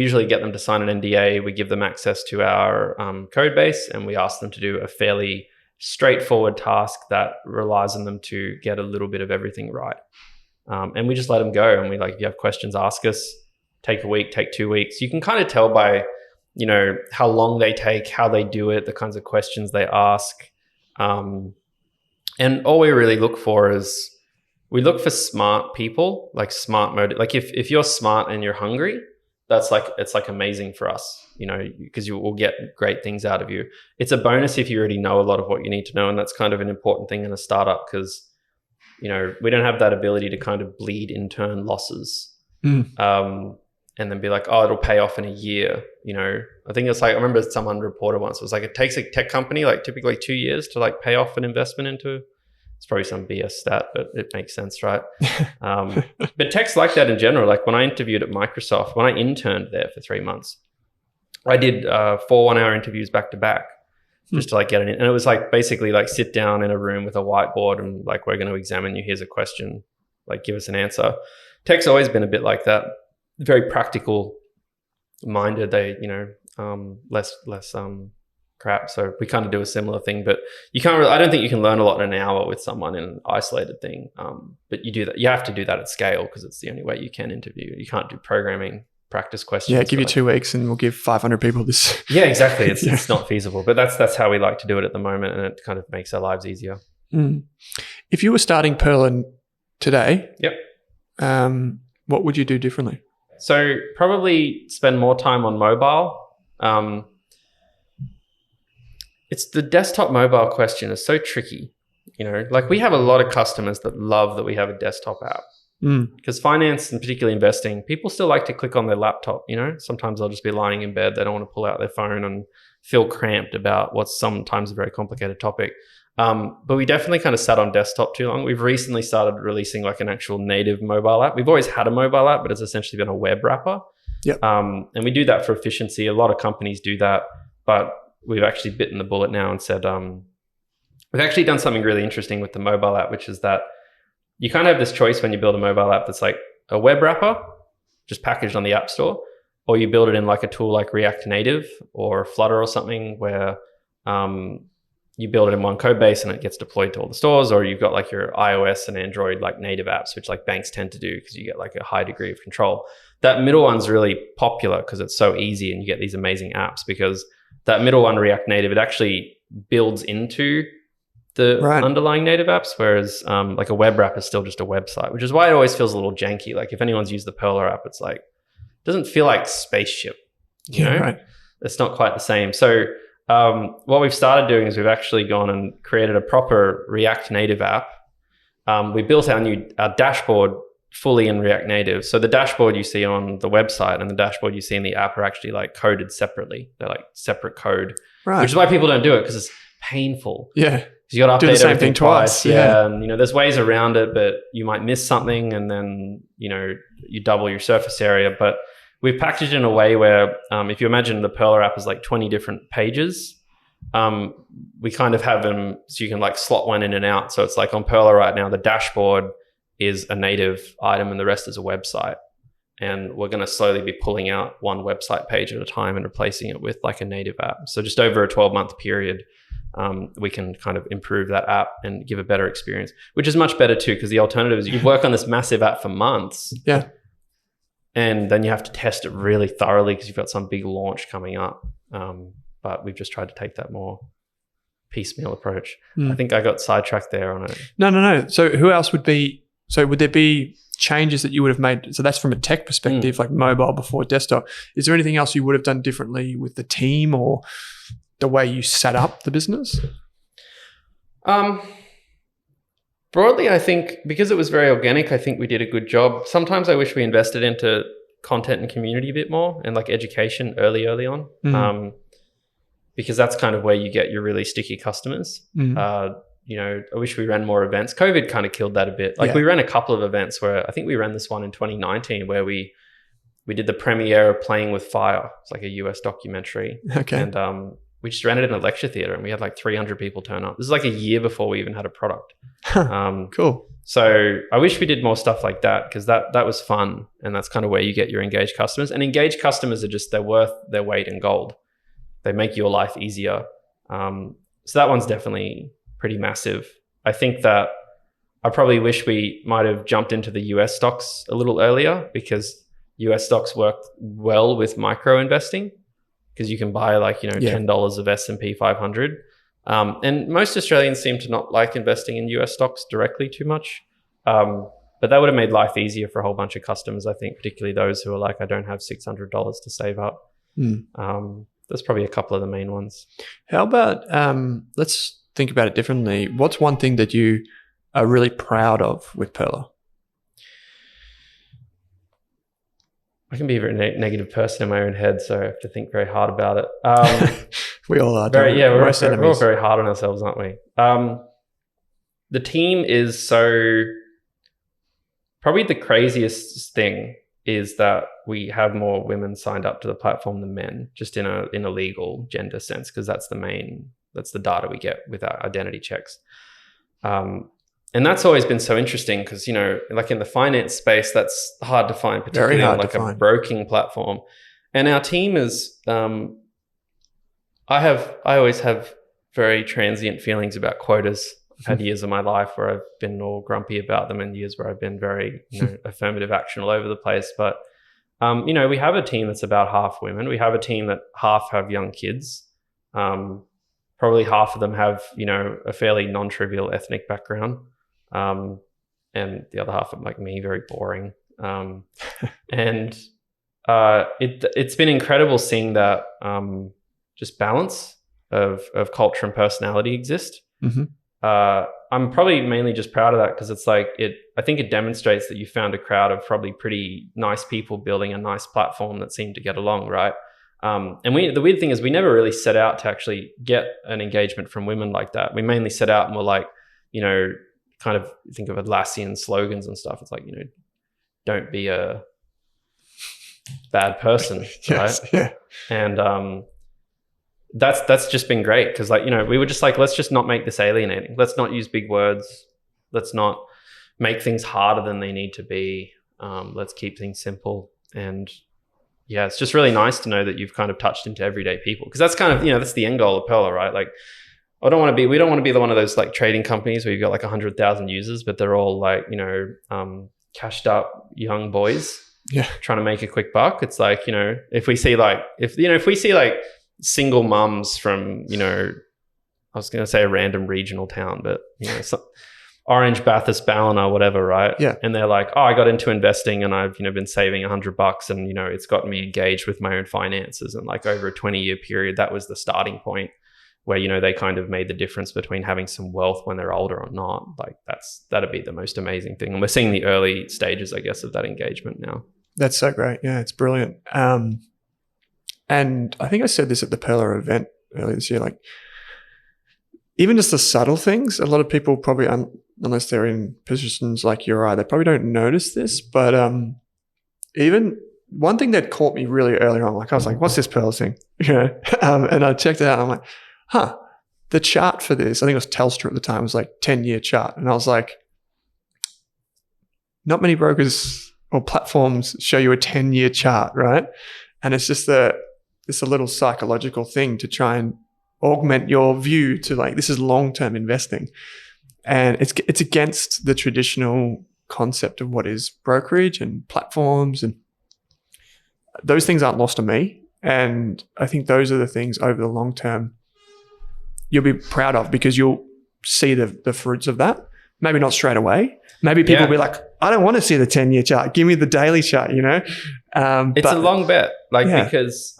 usually get them to sign an NDA. We give them access to our code base, and we ask them to do a fairly straightforward task that relies on them to get a little bit of everything right. And we just let them go. And we like, if you have questions, ask us. Take a week, take 2 weeks. You can kind of tell by, how long they take, how they do it, the kinds of questions they ask. And all we really look for is, we look for smart people, like smart mode. Like if you're smart and you're hungry, it's like amazing for us, because you will get great things out of you. It's a bonus if you already know a lot of what you need to know. And that's kind of an important thing in a startup because, we don't have that ability to kind of bleed intern losses. And then be like, oh, it'll pay off in a year. I think it's like, I remember someone reported once, it was like, it takes a tech company like typically 2 years to like pay off an investment into. It's probably some BS stat, but it makes sense, right? But tech's like that in general. Like when I interviewed at Microsoft, when I interned there for 3 months, I did 4 one-hour interviews back to back just to like get it in. And it was like basically like sit down in a room with a whiteboard and like, we're going to examine you. Here's a question, like give us an answer. Tech's always been a bit like that. Very practical minded. They, less crap. So we kind of do a similar thing, but you can't really, I don't think you can learn a lot in an hour with someone in an isolated thing. But you do that. You have to do that at scale because it's the only way you can interview. You can't do programming practice questions. Yeah. Give you 2 weeks and we'll give 500 people this. Yeah, exactly. It's not feasible, but that's how we like to do it at the moment. And it kind of makes our lives easier. If you were starting Perlin today, yep. What would you do differently? So probably spend more time on mobile. It's the desktop mobile question is so tricky. Like we have a lot of customers that love that we have a desktop app because finance and particularly investing, people still like to click on their laptop. Sometimes they'll just be lying in bed. They don't want to pull out their phone and feel cramped about what's sometimes a very complicated topic. But we definitely kind of sat on desktop too long. We've recently started releasing like an actual native mobile app. We've always had a mobile app, but it's essentially been a web wrapper. Yep. And we do that for efficiency. A lot of companies do that, but we've actually bitten the bullet now and said, we've actually done something really interesting with the mobile app, which is that you kind of have this choice when you build a mobile app that's like a web wrapper, just packaged on the App Store, or you build it in like a tool like React Native or Flutter or something where you build it in one code base and it gets deployed to all the stores, or you've got like your iOS and Android like native apps, which like banks tend to do because you get like a high degree of control. That middle one's really popular because it's so easy and you get these amazing apps because that middle one, React Native, it actually builds into the underlying native apps, whereas like a web wrap is still just a website, which is why it always feels a little janky. Like if anyone's used the Perler app, it's like, it doesn't feel like spaceship, you know? Right. It's not quite the same. So what we've started doing is we've actually gone and created a proper React Native app. We built our dashboard fully in React Native. So the dashboard you see on the website and the dashboard you see in the app are actually like coded separately. They're like separate code, Right. which is why people don't do it, because it's painful. Yeah. Because you got to Do the update same everything thing twice. Yeah. And, there's ways around it, but you might miss something and then, you double your surface area. But we've packaged it in a way where if you imagine the Perler app is like 20 different pages, we kind of have them so you can like slot one in and out. So it's like on Perler right now, the dashboard is a native item and the rest is a website. And we're going to slowly be pulling out one website page at a time and replacing it with like a native app. So just over a 12-month period, we can kind of improve that app and give a better experience, which is much better too, because the alternative is you work on this massive app for months. Yeah. And then you have to test it really thoroughly because you've got some big launch coming up. But we've just tried to take that more piecemeal approach. I think I got sidetracked there on it. No. So who else would there be changes that you would have made? So that's from a tech perspective, like mobile before desktop. Is there anything else you would have done differently with the team or the way you set up the business? Broadly, I think because it was very organic, I think we did a good job. Sometimes I wish we invested into content and community a bit more and like education early on. Because that's kind of where you get your really sticky customers. I wish we ran more events. COVID kind of killed that a bit. Like we ran a couple of events where I think we ran this one in 2019 where we did the premiere of Playing with Fire. It's like a US documentary. Okay. And we just ran it in a lecture theater and we had like 300 people turn up. This is like a year before we even had a product. Cool. So I wish we did more stuff like that because that was fun. And that's kind of where you get your engaged customers. And engaged customers are just, they're worth their weight in gold. They make your life easier. So that one's definitely pretty massive. I think that I probably wish we might have jumped into the US stocks a little earlier because US stocks work well with micro investing because you can buy like, $10 of S&P 500. And most Australians seem to not like investing in US stocks directly too much. But that would have made life easier for a whole bunch of customers, I think, particularly those who are like, I don't have $600 to save up. That's probably a couple of the main ones. How about, let's think about it differently. What's one thing that you are really proud of with Perler? I can be a very negative person in my own head, so I have to think very hard about it. We all are. We're all very hard on ourselves, aren't we? The team is probably the craziest thing is that we have more women signed up to the platform than men, just in a legal gender sense, because that's the data we get with our identity checks. And that's always been so interesting because, like in the finance space, that's hard to find, particularly on like a broking platform. And our team is, I always have very transient feelings about quotas. I've had years of my life where I've been all grumpy about them and years where I've been very affirmative action all over the place. But, we have a team that's about half women. We have a team that half have young kids. Probably half of them have, a fairly non-trivial ethnic background. And the other half are like me, very boring. And it's been incredible seeing that just balance of culture and personality exist. I'm probably mainly just proud of that because it's like I think it demonstrates that you found a crowd of probably pretty nice people building a nice platform that seem to get along, right? And the weird thing is we never really set out to actually get an engagement from women like that. We mainly set out and were like, kind of think of Atlassian slogans and stuff. It's like, don't be a bad person, yes, right? Yeah. And that's just been great because we were just like, let's just not make this alienating. Let's not use big words. Let's not make things harder than they need to be. Let's keep things simple. And yeah, it's just really nice to know that you've kind of touched into everyday people because that's kind of, that's the end goal of Perler, right? Like, we don't want to be one of those like trading companies where you've got like 100,000 users, but they're all like, cashed up young boys trying to make a quick buck. It's like, if we see like single mums from, I was going to say a random regional town, but Orange, Bathurst, Ballina, whatever, right? Yeah. And they're like, oh, I got into investing and I've, been saving $100 and, it's gotten me engaged with my own finances. And like over a 20-year period, that was the starting point. where, you know, they kind of made the difference between having some wealth when they're older or not. Like that'd be the most amazing thing. And we're seeing the early stages, I guess, of that engagement now. That's so great. Yeah, it's brilliant. And I think I said this at the Perla event earlier this year, like even just the subtle things, a lot of people probably, unless they're in positions like you or I, they probably don't notice this. But even one thing that caught me really early on, like I was like, what's this Perla thing? You know, and I checked it out and I'm like, the chart for this, I think it was Telstra at the time, was like 10-year chart. And I was like, not many brokers or platforms show you a 10-year chart, right? And it's just it's a little psychological thing to try and augment your view to like, this is long-term investing. And it's against the traditional concept of what is brokerage and platforms, and those things aren't lost on me. And I think those are the things over the long term you'll be proud of, because you'll see the fruits of that. Maybe not straight away. Maybe people will be like, I don't want to see the 10-year chart. Give me the daily chart, you know? It's a long bet, because,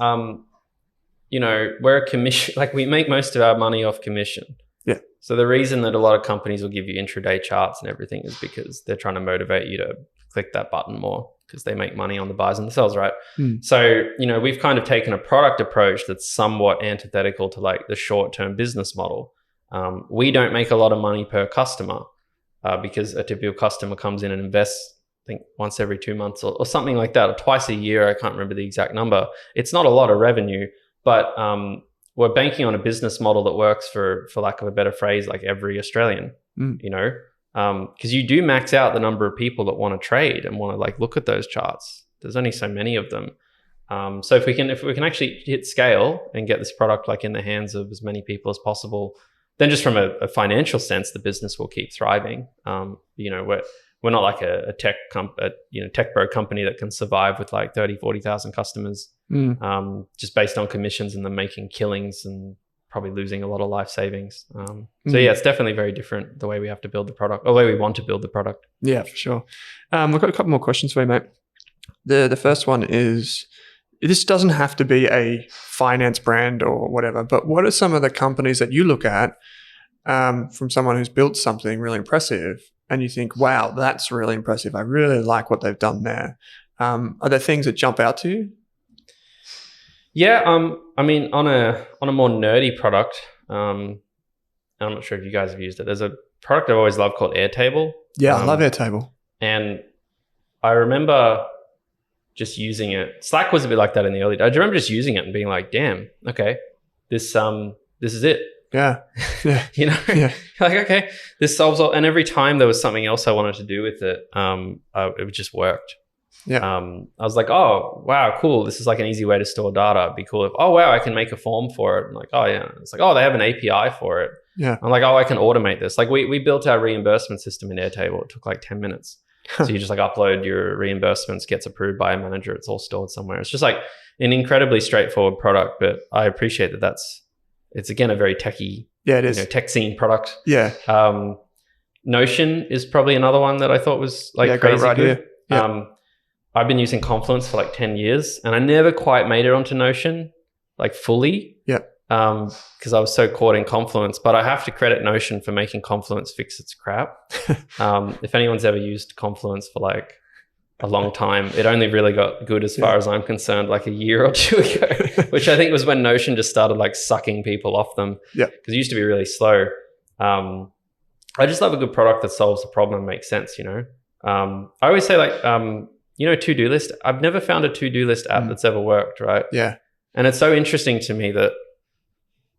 you know, we're a commission, like we make most of our money off commission. Yeah. So the reason that a lot of companies will give you intraday charts and everything is because they're trying to motivate you to click that button more, because they make money on the buys and the sells, right? So, you know, we've kind of taken a product approach that's somewhat antithetical to like the short-term business model. We don't make a lot of money per customer because a typical customer comes in and invests, I think, once every 2 months or something like that, or twice a year. I can't remember the exact number. It's not a lot of revenue, but we're banking on a business model that works for lack of a better phrase, like every Australian, you know? Because you do max out the number of people that want to trade and want to like look at those charts. There's only so many of them. So if we can actually hit scale and get this product like in the hands of as many people as possible, then just from a financial sense, the business will keep thriving. You know, we're not like a tech tech bro company that can survive with like 30, 40,000 customers, just based on commissions and them making killings and probably losing a lot of life savings. So yeah, it's definitely very different the way we have to build the product, or the way we want to build the product. Yeah, for sure. We've got a couple more questions for you, mate. The first one is, this doesn't have to be a finance brand or whatever, but what are some of the companies that you look at from someone who's built something really impressive and you think, wow, that's really impressive. I really like what they've done there. Are there things that jump out to you? Yeah, I mean, on a more nerdy product, I'm not sure if you guys have used it. There's a product I've always loved called Airtable. Yeah, I love Airtable. And I remember just using it. Slack was a bit like that in the early days. I remember just using it and being like, damn, okay, this is it. Yeah. Yeah. You know, like, okay, this solves all. And every time there was something else I wanted to do with it, it just worked. Yeah. I was like, oh, wow, cool. This is like an easy way to store data. It'd be cool if, oh, wow, I can make a form for it. I'm like, oh, yeah. It's like, oh, they have an API for it. Yeah. I'm like, oh, I can automate this. Like we built our reimbursement system in Airtable. It took like 10 minutes. So you just like upload your reimbursements, gets approved by a manager. It's all stored somewhere. It's just like an incredibly straightforward product, but I appreciate that it's again, a very techie, it is, tech scene product. Yeah. Notion is probably another one that I thought was like crazy right good. Here. Yeah. I've been using Confluence for like 10 years and I never quite made it onto Notion, like fully. Yeah. Because I was so caught in Confluence, but I have to credit Notion for making Confluence fix its crap. If anyone's ever used Confluence for like a long time, it only really got good as far as I'm concerned, like a year or two ago, which I think was when Notion just started like sucking people off them. Yeah. Because it used to be really slow. I just love a good product that solves a problem and makes sense, you know? I always say like, to-do list. I've never found a to-do list app that's ever worked, right? Yeah. And it's so interesting to me that,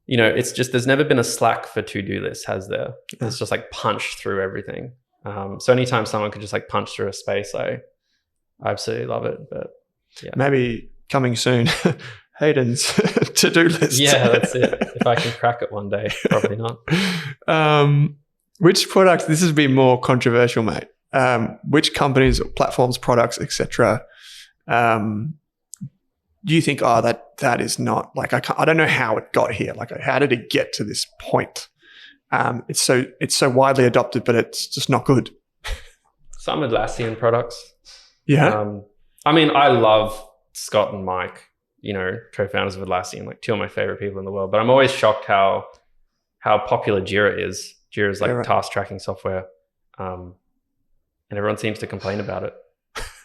it's just, there's never been a Slack for to-do lists, has there? It's just like punched through everything. So anytime someone could just like punch through a space, I absolutely love it. But yeah. Maybe coming soon, Hayden's to-do list. Yeah, that's it. If I can crack it one day, probably not. Which product, this has been more controversial, mate. Which companies, platforms, products, etc. Do you think, that is not, like, I don't know how it got here. Like, how did it get to this point? It's so widely adopted, but it's just not good. Some Atlassian products. Yeah. I mean, I love Scott and Mike. co-founders of Atlassian, like two of my favorite people in the world. But I'm always shocked how popular Jira is. Jira is like task tracking software. And everyone seems to complain about it.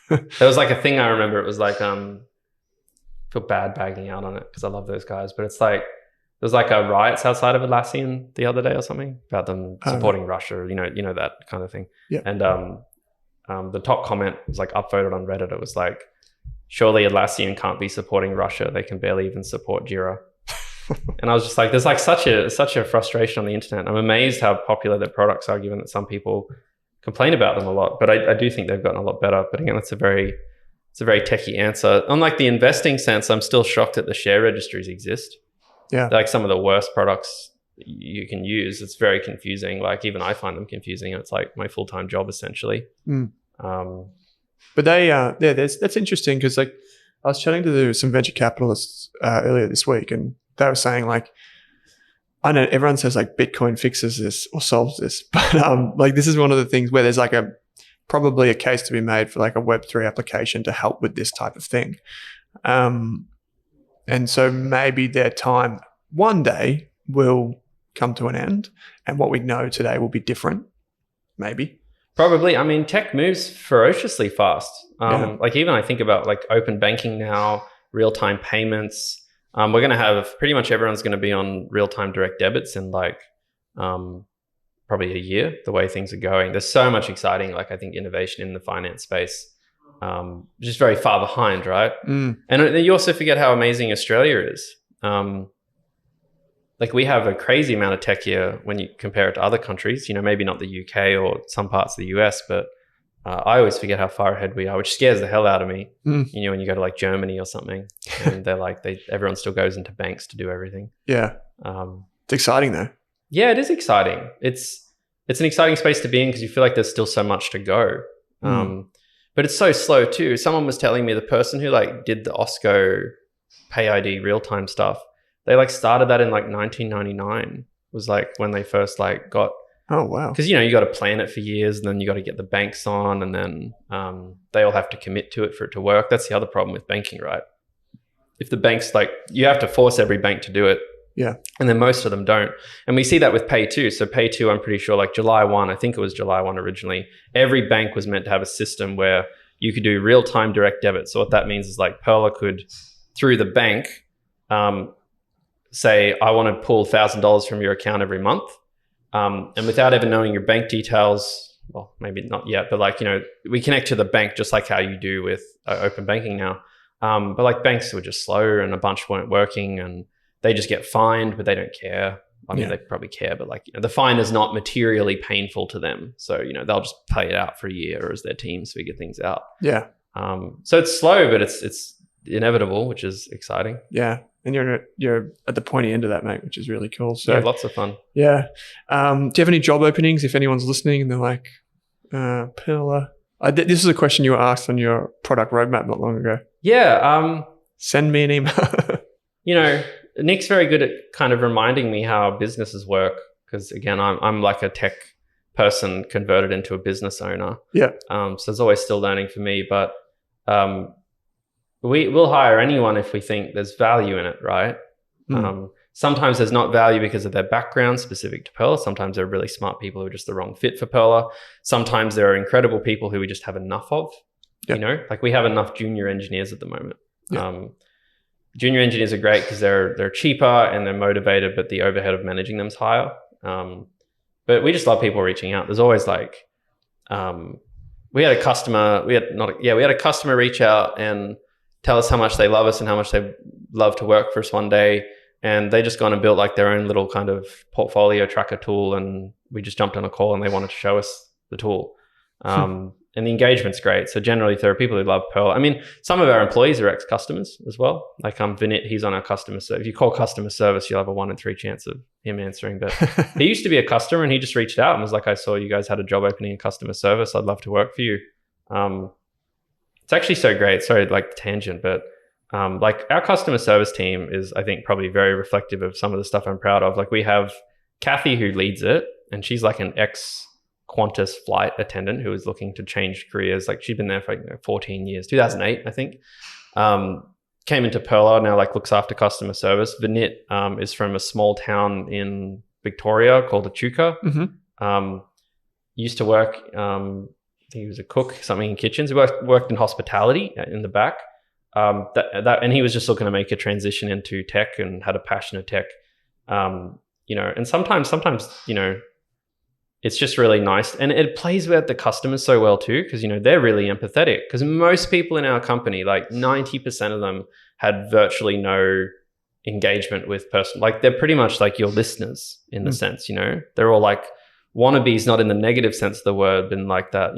There was like a thing I remember. It was like, feel bad bagging out on it because I love those guys. But it's like, there was like a riots outside of Atlassian the other day or something about them supporting Russia, you know, that kind of thing. Yeah. And the top comment was like upvoted on Reddit. It was like, surely Atlassian can't be supporting Russia. They can barely even support Jira. And I was just like, there's like such a frustration on the internet. I'm amazed how popular their products are, given that some people complain about them a lot. But I do think they've gotten a lot better. But again, it's a very techie answer. Unlike the investing sense, I'm still shocked that the share registries exist. Yeah. They're like some of the worst products you can use. It's very confusing. Like even I find them confusing. It's like my full-time job essentially. But that's interesting because like I was chatting to some venture capitalists earlier this week, and they were saying like, I know everyone says like Bitcoin fixes this or solves this, but like this is one of the things where there's like probably a case to be made for like a Web3 application to help with this type of thing. And so maybe their time one day will come to an end, and what we know today will be different, maybe. Probably. I mean, tech moves ferociously fast. Like even I think about like open banking now, real-time payments. We're going to have pretty much everyone's going to be on real-time direct debits in like probably a year, the way things are going. There's so much exciting, like I think, innovation in the finance space. Just very far behind, right? And you also forget how amazing Australia is. Like we have a crazy amount of tech here when you compare it to other countries, maybe not the UK or some parts of the US, but I always forget how far ahead we are, which scares the hell out of me. When you go to like Germany or something and they're like, everyone still goes into banks to do everything. Yeah. It's exciting though. Yeah, it is exciting. It's an exciting space to be in because you feel like there's still so much to go. But it's so slow too. Someone was telling me the person who like did the OSCO Pay ID real-time stuff, they like started that in like 1999 was like when they first like got. Oh, wow. Because, you got to plan it for years and then you got to get the banks on and then they all have to commit to it for it to work. That's the other problem with banking, right? If the banks you have to force every bank to do it. Yeah. And then most of them don't. And we see that with Pay2. So Pay2, I'm pretty sure like July 1, I think it was July 1 originally, every bank was meant to have a system where you could do real-time direct debit. So what that means is like Pearler could, through the bank, say, I want to pull $1,000 from your account every month. And without ever knowing your bank details, well, maybe not yet, but like, we connect to the bank just like how you do with open banking now. But like banks were just slow and a bunch weren't working and they just get fined, but they don't care. I mean, they probably care, but like, the fine is not materially painful to them. So, they'll just pay it out for a year as their teams figure things out. Yeah. So it's slow, but it's inevitable, which is exciting. Yeah. And you're at the pointy end of that, mate, which is really cool. So yeah, lots of fun. Yeah. Do you have any job openings if anyone's listening and they're like, Pearler? This is a question you were asked on your product roadmap not long ago. Yeah. Send me an email. Nick's very good at kind of reminding me how businesses work because, again, I'm like a tech person converted into a business owner. Yeah. So there's always still learning for me, but we'll hire anyone if we think there's value in it, right? Sometimes there's not value because of their background specific to Pearler. Sometimes they're really smart people who are just the wrong fit for Pearler. Sometimes there are incredible people who we just have enough of. Like we have enough junior engineers at the moment. Junior engineers are great because they're cheaper and they're motivated, but the overhead of managing them is higher. But we just love people reaching out. There's always like, we had a customer reach out and tell us how much they love us and how much they love to work for us one day. And they just gone and built like their own little kind of portfolio tracker tool. And we just jumped on a call and they wanted to show us the tool. And the engagement's great. So generally, if there are people who love Pearl, I mean, some of our employees are ex-customers as well. Like Vinit, he's on our customer service. If you call customer service, you'll have a 1 in 3 chance of him answering. But he used to be a customer and he just reached out and was like, I saw you guys had a job opening in customer service. I'd love to work for you. It's actually so great. Sorry, like tangent, but like our customer service team is, I think, probably very reflective of some of the stuff I'm proud of. Like we have Kathy who leads it and she's like an ex-Qantas flight attendant who is looking to change careers. Like she'd been there for 14 years, 2008, I think. came into Pearler, now like looks after customer service. Vinit is from a small town in Victoria called Echuca. Used to work, I think he was a cook, something in kitchens. He worked in hospitality in the back. And he was just looking to make a transition into tech and had a passion of tech. And sometimes, it's just really nice. And it plays with the customers so well too, because, they're really empathetic. Because most people in our company, like 90% of them had virtually no engagement with person. Like they're pretty much like your listeners in the sense, they're all like wannabes, not in the negative sense of the word, but in like that,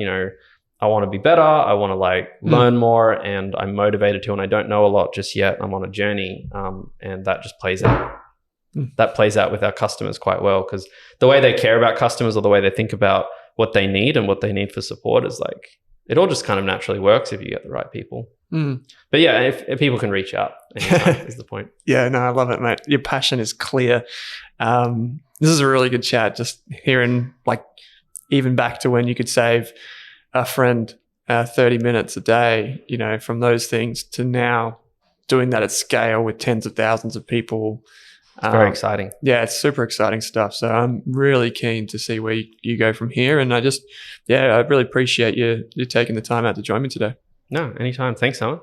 I want to be better. I want to learn more, and I'm motivated to, and I don't know a lot just yet. I'm on a journey. And that just plays out. That plays out with our customers quite well, because the way they care about customers, or the way they think about what they need and what they need for support, is like, it all just kind of naturally works if you get the right people. But yeah, if people can reach out anytime is the point. Yeah, no, I love it, mate. Your passion is clear. This is a really good chat. Just hearing, like, even back to when you could save a friend 30 minutes a day, from those things to now doing that at scale with tens of thousands of people. It's very exciting. Yeah, it's super exciting stuff. So I'm really keen to see where you go from here. And I really appreciate you taking the time out to join me today. No, anytime. Thanks, Owen.